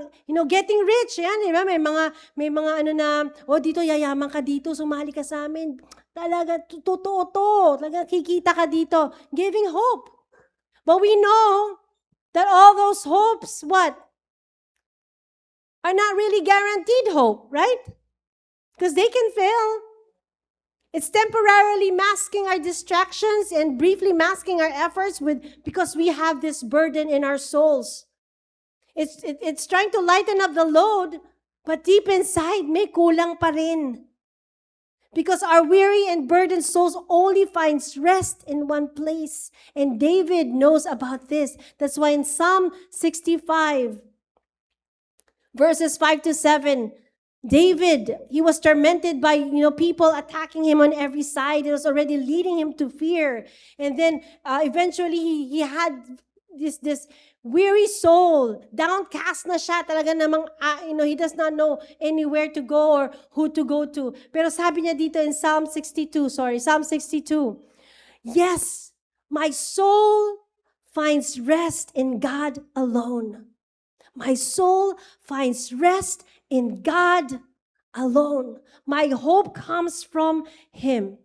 getting rich, yan, di ba? May mga ano na, dito, yayaman ka dito, sumali ka sa amin. Talaga, totoo to. Talaga, kikita ka dito. Giving hope. But we know that all those hopes, what? Are not really guaranteed hope, right? Because they can fail. It's temporarily masking our distractions and briefly masking our efforts because we have this burden in our souls. It's trying to lighten up the load, but deep inside, may kulang pa rin. Because our weary and burdened souls only finds rest in one place. And David knows about this. That's why in Psalm 65, verses 5 to 7, David, he was tormented by, people attacking him on every side. It was already leading him to fear. And then eventually he had this weary soul. Downcast na siya. Talaga namang, he does not know anywhere to go or who to go to. Pero sabi niya dito in Psalm 62, yes, my soul finds rest in God alone. My soul finds rest in God alone. My hope comes from Him.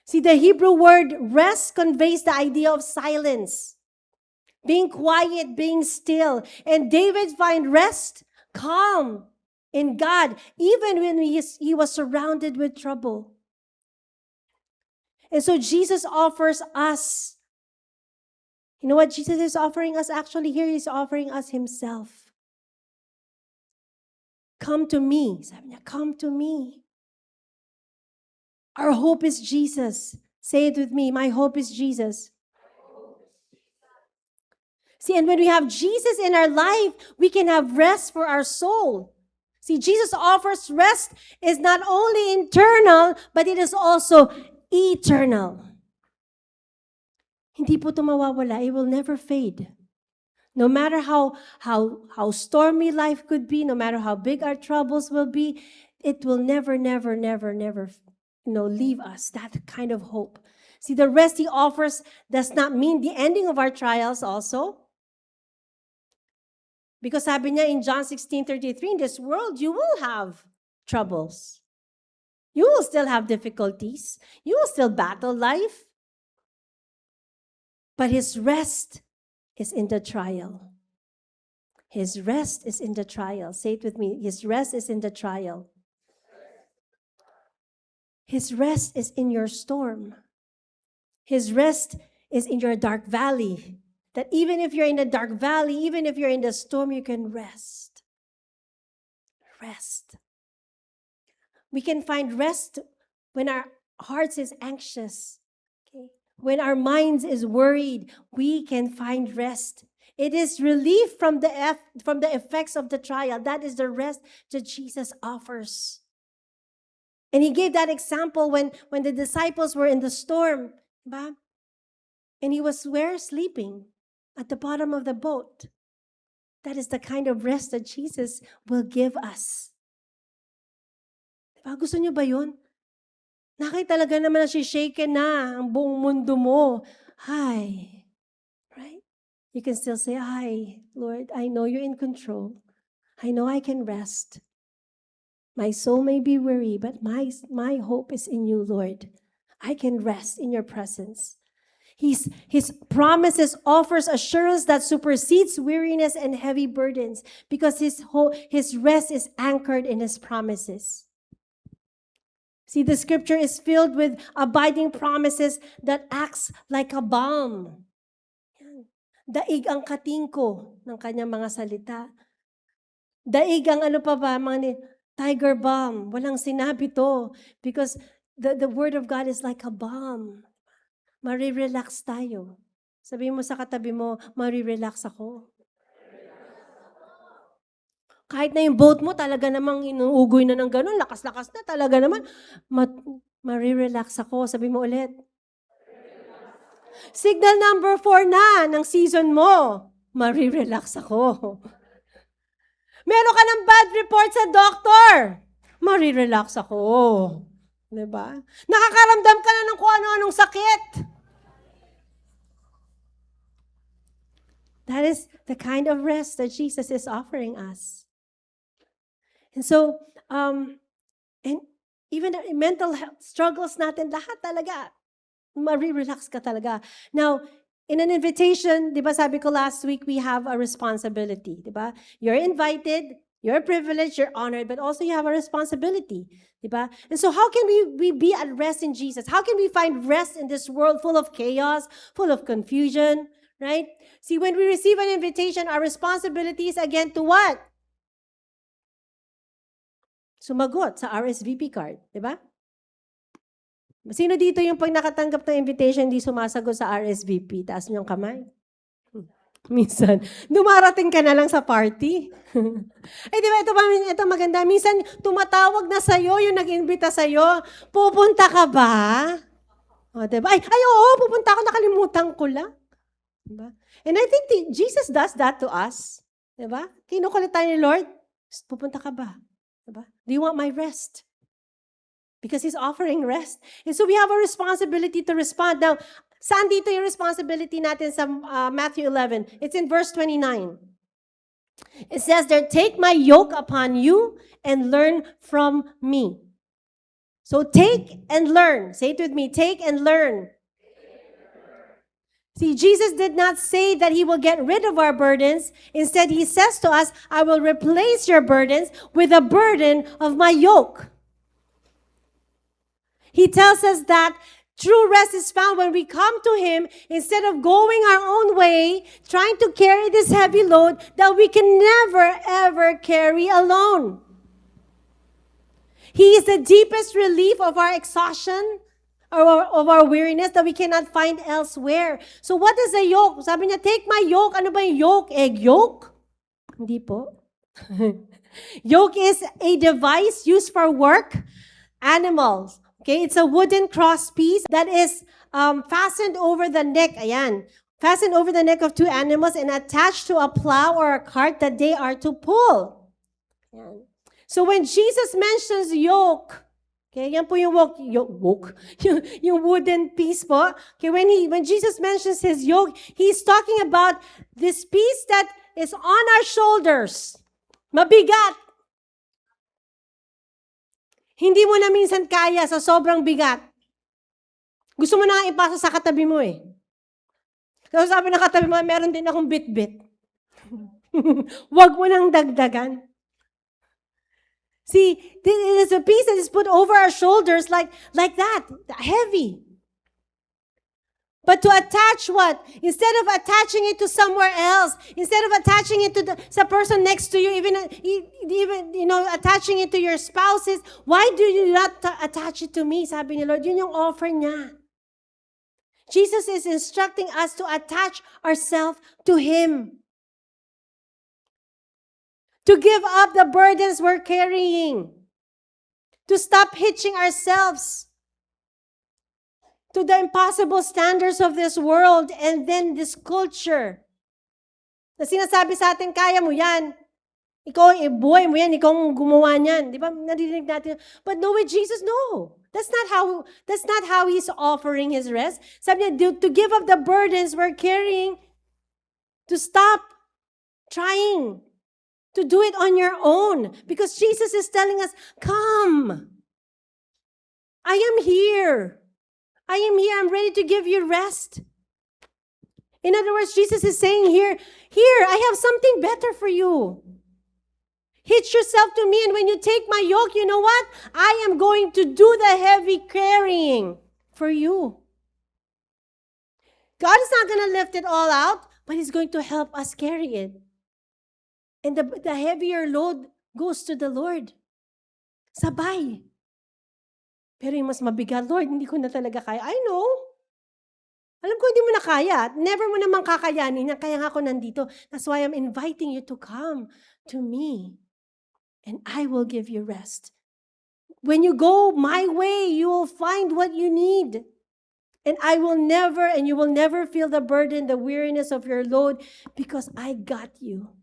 See, the Hebrew word rest conveys the idea of silence, being quiet, being still. And David find rest, calm in God, even when he was surrounded with trouble. And so Jesus offers us, you know what Jesus is offering us actually here? He's offering us Himself. Come to me. Sabi niya, come to me. Our hope is Jesus. Say it with me. My hope is Jesus. See, and when we have Jesus in our life, we can have rest for our soul. See, Jesus offers rest is not only internal, but it is also eternal. Hindi po ito mawawala. It will never fade. No matter how stormy life could be, no matter how big our troubles will be, it will never leave us that kind of hope. See, the rest He offers does not mean the ending of our trials also. Because sabi niya in John 16:33, in this world you will have troubles. You will still have difficulties. You will still battle life. But His rest is in the trial. His rest is in the trial. Say it with me. His rest is in the trial. His rest is in your storm. His rest is in your dark valley. That even if you're in the dark valley, even if you're in the storm, you can rest. Rest. We can find rest when our hearts is anxious. Okay? When our minds is worried, we can find rest. It is relief from the effects of the trial. That is the rest that Jesus offers. And He gave that example when the disciples were in the storm. Diba? And He was where? Sleeping at the bottom of the boat. That is the kind of rest that Jesus will give us. Diba? Gusto niyo ba yun? Talaga naman na shaken na ang buong mundo mo. Hi. Right? You can still say, hi, Lord, I know you're in control. I know I can rest. My soul may be weary, but my hope is in you, Lord. I can rest in your presence. His promises offers assurance that supersedes weariness and heavy burdens because his rest is anchored in His promises. See, the scripture is filled with abiding promises that acts like a balm. Daig ang katingko ng kanyang mga salita. Daig ang tiger balm. Walang sinabi to because the word of God is like a balm. Marirelax tayo. Sabihin mo sa katabi mo, marirelax ako. Kahit na yung boat mo, talaga namang inuugoy na ng ganun, lakas-lakas na, talaga naman, marirelax ako. Sabi mo ulit. Signal number 4 na ng season mo, marirelax ako. Meron ka ng bad report sa doctor, marirelax ako. Diba? Nakakaramdam ka na ng kung ano-anong sakit. That is the kind of rest that Jesus is offering us. And so, and even the mental health struggles natin, lahat talaga, ma-relax ka talaga. Now, in an invitation, di ba sabi ko last week, we have a responsibility, di ba? You're invited, you're privileged, you're honored, but also you have a responsibility, di ba? And so how can we be at rest in Jesus? How can we find rest in this world full of chaos, full of confusion, right? See, when we receive an invitation, our responsibility is again to what? Sumagot sa RSVP card, di ba? Sino dito yung pag nakatanggap ng invitation, hindi sumasagot sa RSVP? Taas niyo yung kamay. Minsan, dumarating ka na lang sa party. Di ba, ito maganda. Minsan, tumatawag na sa'yo, yung nag-invita sa'yo, pupunta ka ba? O, diba? Oo, pupunta ako, nakalimutan ko lang. Diba? And I think Jesus does that to us. Diba? Kinukulit tayo ni Lord, pupunta ka ba? Diba? Do you want my rest? Because He's offering rest. And so we have a responsibility to respond. Now, saan dito yung responsibility natin sa Matthew 11? It's in verse 29. It says there, take my yoke upon you and learn from me. So take and learn. Say it with me, take and learn. See, Jesus did not say that He will get rid of our burdens. Instead, He says to us, I will replace your burdens with a burden of my yoke. He tells us that true rest is found when we come to Him instead of going our own way, trying to carry this heavy load that we can never, ever carry alone. He is the deepest relief of our exhaustion, or of our weariness that we cannot find elsewhere. So what is a yoke? Sabi niya, take my yoke. Ano ba yung yoke? Egg yolk? Hindi po. Yoke is a device used for work, animals. Okay, it's a wooden cross piece that is fastened over the neck. Ayan. Fastened over the neck of two animals and attached to a plow or a cart that they are to pull. Ayan. So when Jesus mentions yoke, okay, yan po yung yoke, yung wooden piece po. Okay, when Jesus mentions His yoke, He's talking about this piece that is on our shoulders. Mabigat. Hindi mo na minsan kaya sa sobrang bigat. Gusto mo na nga ipasa sa katabi mo eh. Kasi sabi ng katabi mo, meron din akong bit-bit. Huwag mo nang dagdagan. See, it is a piece that is put over our shoulders like that, heavy. But to attach what? Instead of attaching it to somewhere else, instead of attaching it to the person next to you, even attaching it to your spouses, why do you not attach it to me? Sabi ni Lord, yun yung offer niya. Jesus is instructing us to attach ourselves to Him. To give up the burdens we're carrying. To stop hitching ourselves to the impossible standards of this world and then this culture. Na sinasabi sa atin, kaya mo yan. Ikaw, buhay mo yan, ikaw ang gumawa niyan. Di ba? Nadidinig natin. But no, with Jesus, no. That's not how He's offering His rest. Sabi niya, to give up the burdens we're carrying, to stop trying to do it on your own. Because Jesus is telling us, come. I am here. I am here. I'm ready to give you rest. In other words, Jesus is saying here, I have something better for you. Hitch yourself to me, and when you take my yoke, you know what? I am going to do the heavy carrying for you. God is not going to lift it all out, but He's going to help us carry it. And the heavier load goes to the Lord. Sabay. Pero yung mas mabigat, Lord, hindi ko na talaga kaya. I know. Alam ko hindi mo na kaya. Never mo naman kakayanin yan. Kaya nga ako nandito. That's why I'm inviting you to come to me. And I will give you rest. When you go my way, you will find what you need. And you will never feel the burden, the weariness of your load because I got you.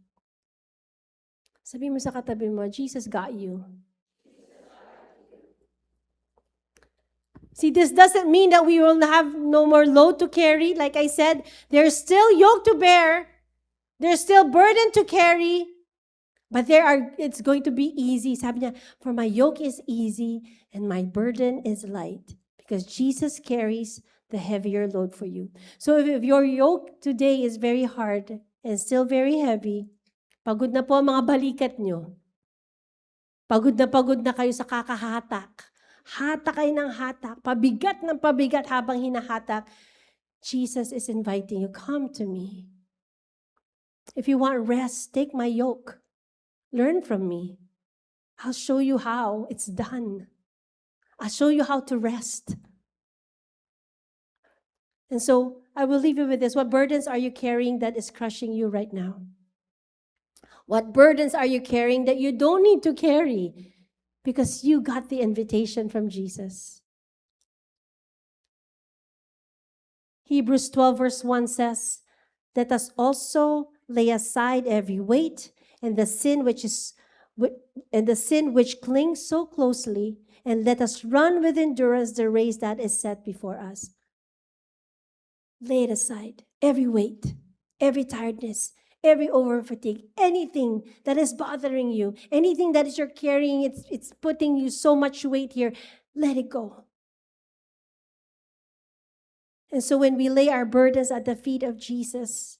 Sabi mo sa katabi mo, Jesus got you. See, this doesn't mean that we will have no more load to carry. Like I said, there's still yoke to bear, There's still burden to carry, but it's going to be easy. Sabi niya, for my yoke is easy and my burden is light. Because Jesus carries the heavier load for you. So if your yoke today is very hard and still very heavy, pagod na po ang mga balikat nyo. Pagod na kayo sa kakahatak. Hatak kayo ng hatak. Pabigat ng pabigat habang hinahatak. Jesus is inviting you, come to me. If you want rest, take my yoke. Learn from me. I'll show you how it's done. I'll show you how to rest. And so, I will leave you with this. What burdens are you carrying that is crushing you right now? What burdens are you carrying that you don't need to carry because you got the invitation from Jesus? Hebrews 12 verse 1 says, let us also lay aside every weight and the sin which clings so closely, and let us run with endurance the race that is set before us. Lay it aside, every weight, every tiredness, every over fatigue, anything that is bothering you, anything that is you're carrying, it's putting you so much weight here, let it go. And so when we lay our burdens at the feet of Jesus,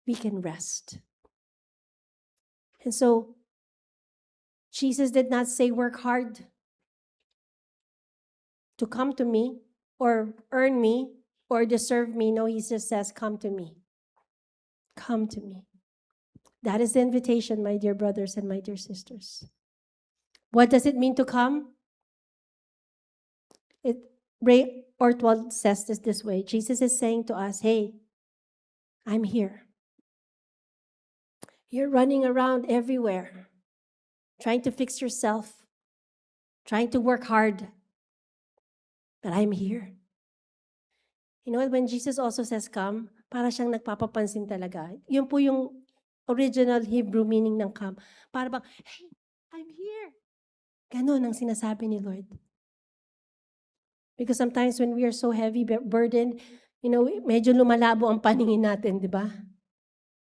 we can rest. And so Jesus did not say work hard to come to me or earn me or deserve me. No, he just says, come to me. Come to me. That is the invitation, my dear brothers and my dear sisters. What does it mean to come? Ray Ortwald says this way. Jesus is saying to us, hey, I'm here. You're running around everywhere, trying to fix yourself, trying to work hard. But I'm here. You know, when Jesus also says come, para siyang nagpapapansin talaga. Yun po yung original Hebrew meaning ng come. Para bang, hey, I'm here. Ganon ang sinasabi ni Lord. Because sometimes when we are so heavy, burdened, you know, medyo lumalabo ang paningin natin, di ba?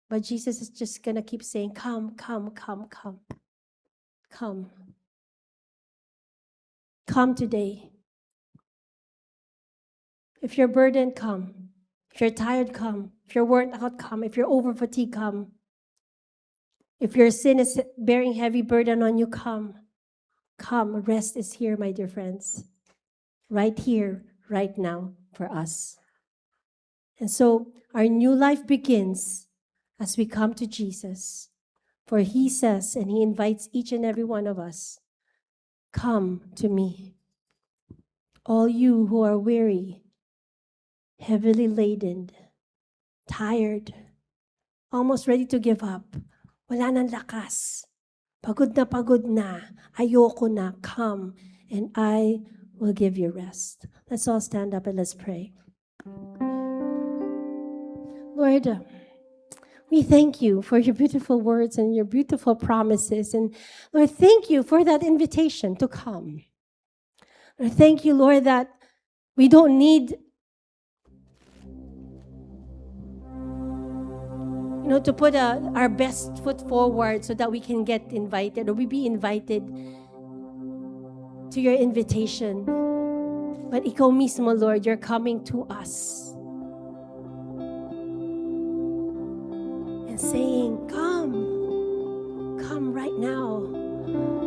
But Jesus is just gonna keep saying, come, come, come, come. Come. Come today. If you're burdened, come. If you're tired, come. If you're worn out, come. If you're over fatigued, come. If your sin is bearing heavy burden on you, come. Come. Rest is here, my dear friends. Right here, right now, for us. And so, our new life begins as we come to Jesus. For he says, and he invites each and every one of us, come to me. All you who are weary, heavily laden, tired, almost ready to give up, wala nang lakas, pagod na, ayoko na, come, and I will give you rest. Let's all stand up and let's pray. Lord, we thank you for your beautiful words and your beautiful promises. And Lord, thank you for that invitation to come. Lord, thank you, Lord, that we don't need to put our best foot forward so that we can get invited or we be invited to your invitation. But ikaw mismo, Lord, you're coming to us and saying, come right now.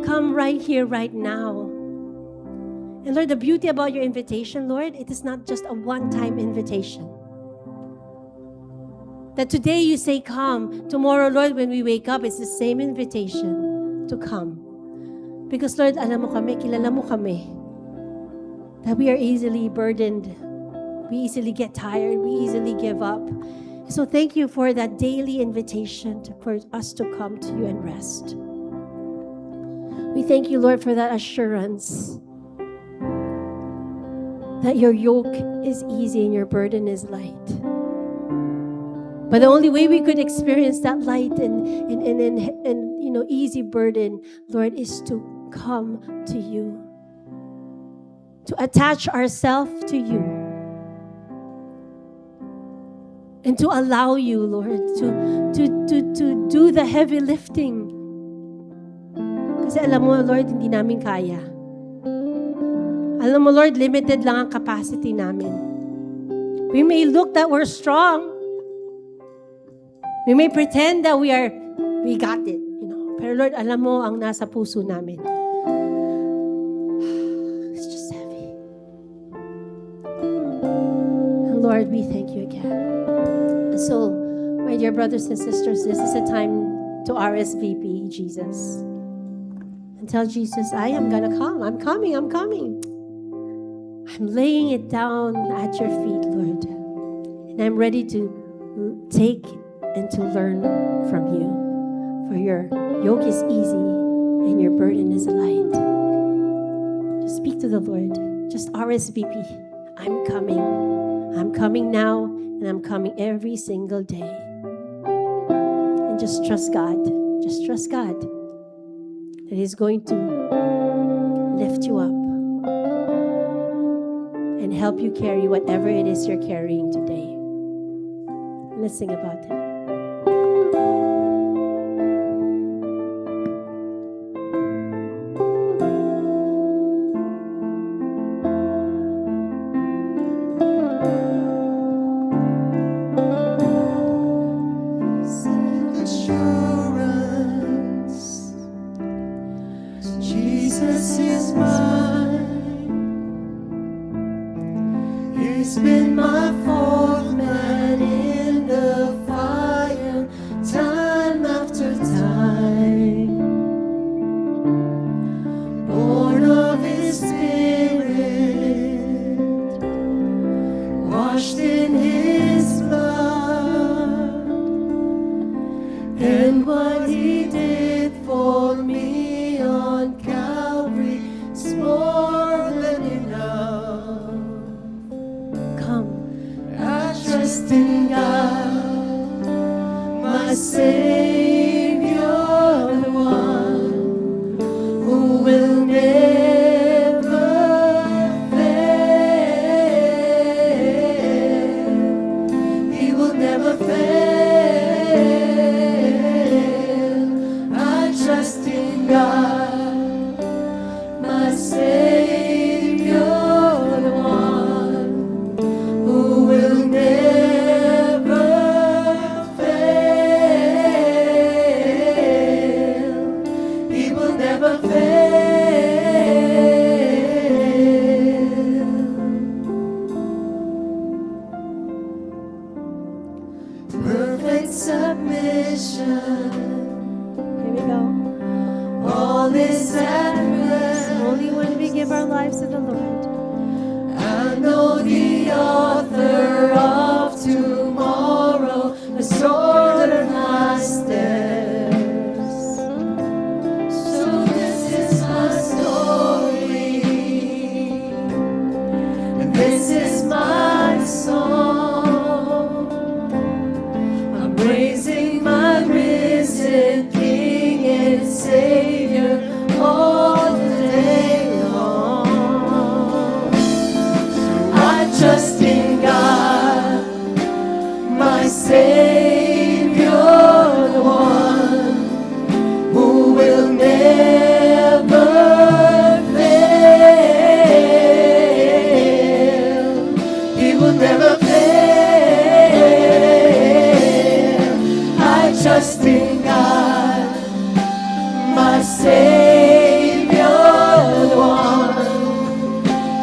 Come right here, right now. And Lord, the beauty about your invitation, Lord, it is not just a one-time invitation. That today you say, come. Tomorrow, Lord, when we wake up, it's the same invitation to come. Because, Lord, alam mo kami, kilala mo kami, that we are easily burdened. We easily get tired. We easily give up. So thank you for that daily invitation for us to come to you and rest. We thank you, Lord, for that assurance that your yoke is easy and your burden is light. But the only way we could experience that light and easy burden, Lord, is to come to you, to attach ourselves to you, and to allow you, Lord, to do the heavy lifting. Kasi alam mo, Lord, hindi namin kaya. Alam mo, Lord, limited lang ang capacity namin. We may look that we're strong. We may pretend that we got it, you know. Pero Lord, alam mo ang nasa puso namin. It's just heavy. And Lord, we thank you again. So, my dear brothers and sisters, this is a time to RSVP Jesus. And tell Jesus, I am gonna come. I'm coming. I'm coming. I'm laying it down at your feet, Lord. And I'm ready to take and to learn from you. For your yoke is easy and your burden is light. Just speak to the Lord. Just RSVP. I'm coming. I'm coming now and I'm coming every single day. And just trust God. Just trust God that He's going to lift you up and help you carry whatever it is you're carrying today. Let's sing about it.
Assurance, Jesus is mine. He's been my fourth man in the fire, time after time. Born of His Spirit, washed in His blood, and what He did for me on Calvary is more than enough.
Come.
I trust in God, my Savior, the one who will never fail. He will never fail. I trust in God, my Savior, the one who will never fail. He will never fail. Perfect submission,
Here we go.
all is at rest.
Only when we give our lives to the Lord.
I know the author of tomorrow has ordered my steps. So this is my story, and this is my song. I'm praising my risen King and Savior all the day long. I trust in God, my Savior, the one who will never fail. He will never fail. I trust in God, my Savior, the one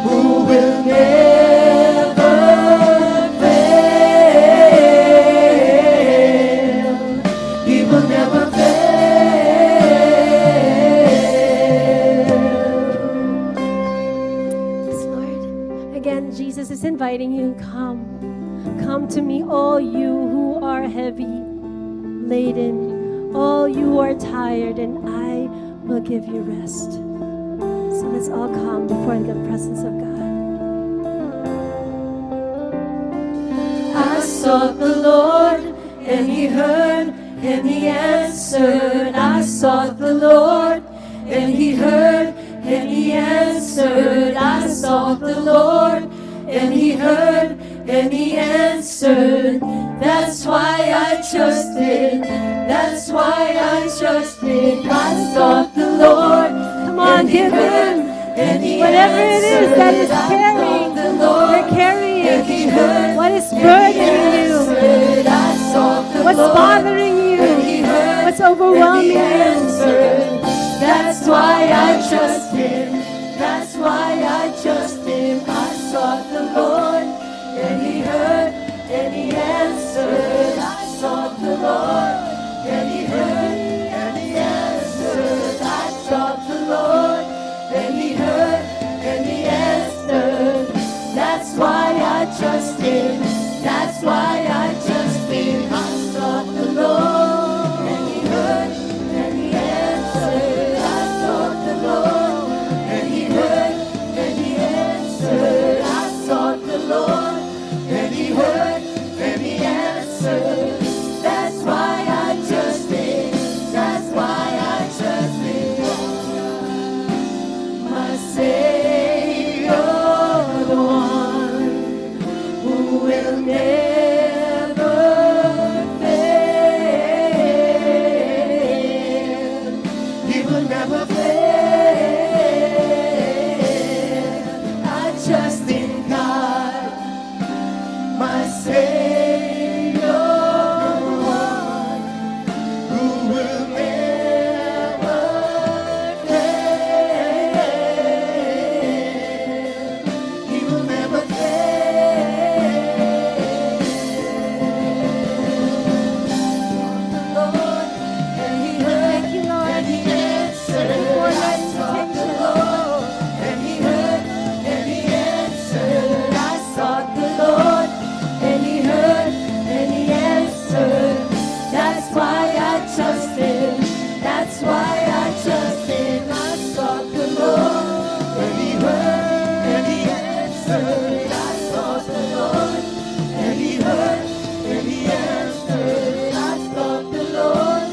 who will never fail. He will never fail.
Yes, Lord. Again, Jesus is inviting you. Come. Come to me, all you who are heavy laden, all you who are tired, and I will give you rest. So let's all come before the presence of God.
I sought the Lord, and He heard, and He answered. I sought the Lord, and He heard, and He answered. I sought the Lord, and He heard,
and He answered. That's why I trusted. That's why I trusted. I sought the Lord.
Come on, give Him
And He
whatever it is that is
answered. I
carrying.
sought the Lord.
You're carrying.
And He heard.
What is
And He
burdening you?
answered. I sought the
What's
Lord.
bothering
And He
you?
heard.
What's
And
overwhelming
He
you?
answered. That's why I trust Him. That's why I trust Him. I sought the Lord, and He heard, and He answered. I sought the Lord, and He heard, and He answered. I sought the Lord, and He heard, and He answered. That's why I trust Him. That's why I trust Him. I sought the Lord, and He heard, and He answered. I sought the Lord, and He heard, and He answered. I sought the Lord, and He heard, and He answered. That's why I trust Him. That's why I trust Him. My Savior, the one who will never fail. He will never fail. I trust in God, my Savior, the one who will never fail. He will never fail. Lord, and He heard,
Thank you, Lord.
and He answered.
For
I
your
sought the
invitation.
Lord, and He heard, and He answered. I sought the Lord, and He heard, and He answered. That's why I trust Him. That's why I trust Him. I sought the Lord, and He heard, and He answered. I sought the Lord, and He heard, and He answered. I sought the Lord,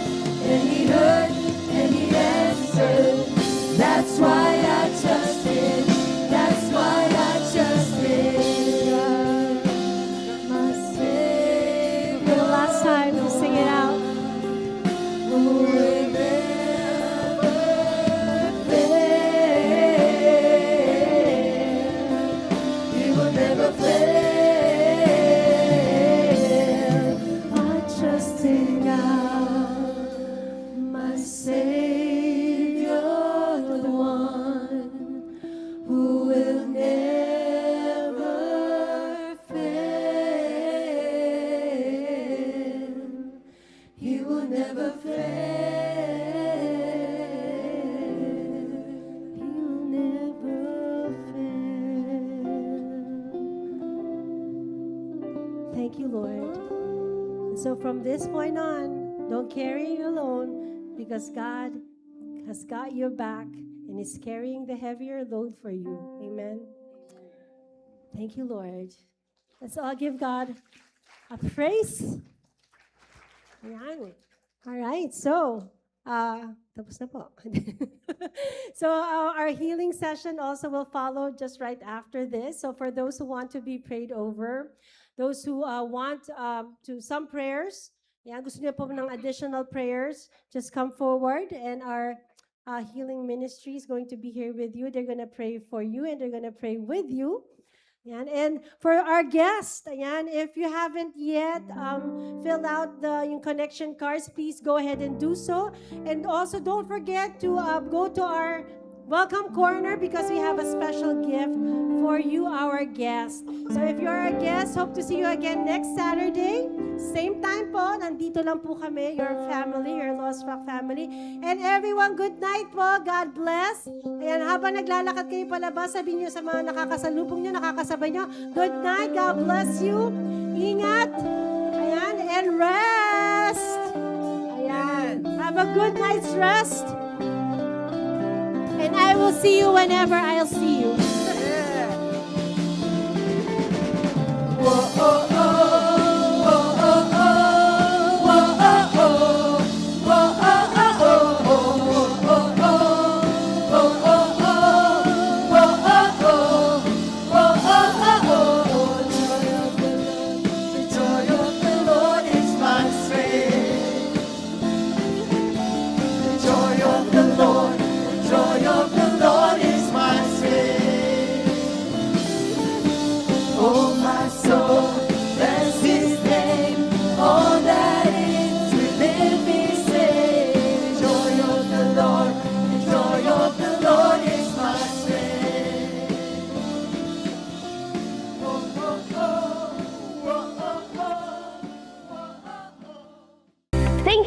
and He heard, and He answered. That's why I trust Him. That's why I trust Him. My Savior,
For the last time, to sing it out.
who will never fail. He will never fail. I trust in God, my Savior, the one who will never fail. He will never fail. He will never fail.
Thank you, Lord. And so from this point on, don't carry it alone because God has got your back and is carrying the heavier load for you. Amen. Thank you, Lord. Let's all give God a praise. Ayan. All right, so, tapos na po. So our healing session also will follow just right after this. So for those who want to be prayed over, those who want to some prayers, yan, gusto niyo po ng additional prayers, just come forward and our healing ministry is going to be here with you. They're going to pray for you and they're going to pray with you. Yan. And for our guests, ayan, if you haven't yet filled out yung connection cards, please go ahead and do so. And also don't forget to go to our welcome corner because we have a special gift for you, our guests. So if you're a guest, hope to see you again next Saturday. Same time po, nandito lang po kami, your family, your Lost Rock family. And everyone, good night po. God bless. Ayan, habang naglalakad kayo palabas, sabihin nyo sa mga nakakasalubong nyo, nakakasabay nyo, good night, God bless you. Ingat. Ayan, and rest. Ayan. Have a good night's rest. And I will see you whenever I'll see you.
Joy of the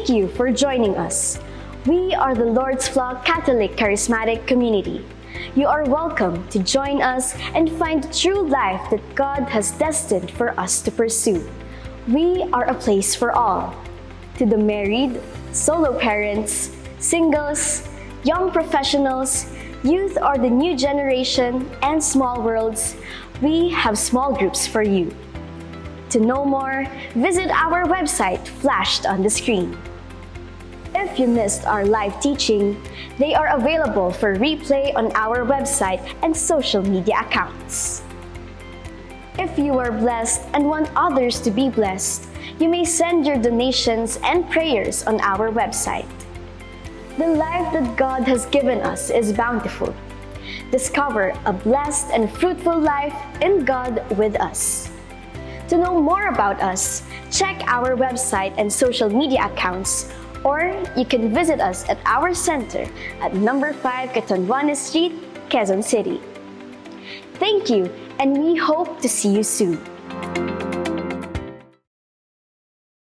Thank you for joining us. We are the Lord's Flock Catholic Charismatic Community. You are welcome to join us and find the true life that God has destined for us to pursue. We are a place for all. To the married, solo parents, singles, young professionals, youth or the new generation, and small worlds, we have small groups for you. To know more, visit our website flashed on the screen. If you missed our live teaching, they are available for replay on our website and social media accounts. If you are blessed and want others to be blessed, you may send your donations and prayers on our website. The life that God has given us is bountiful. Discover a blessed and fruitful life in God with us. To know more about us, check our website and social media accounts, or you can visit us at our center at number 5 Catanduanes Street, Quezon City. Thank you, and we hope to see you soon.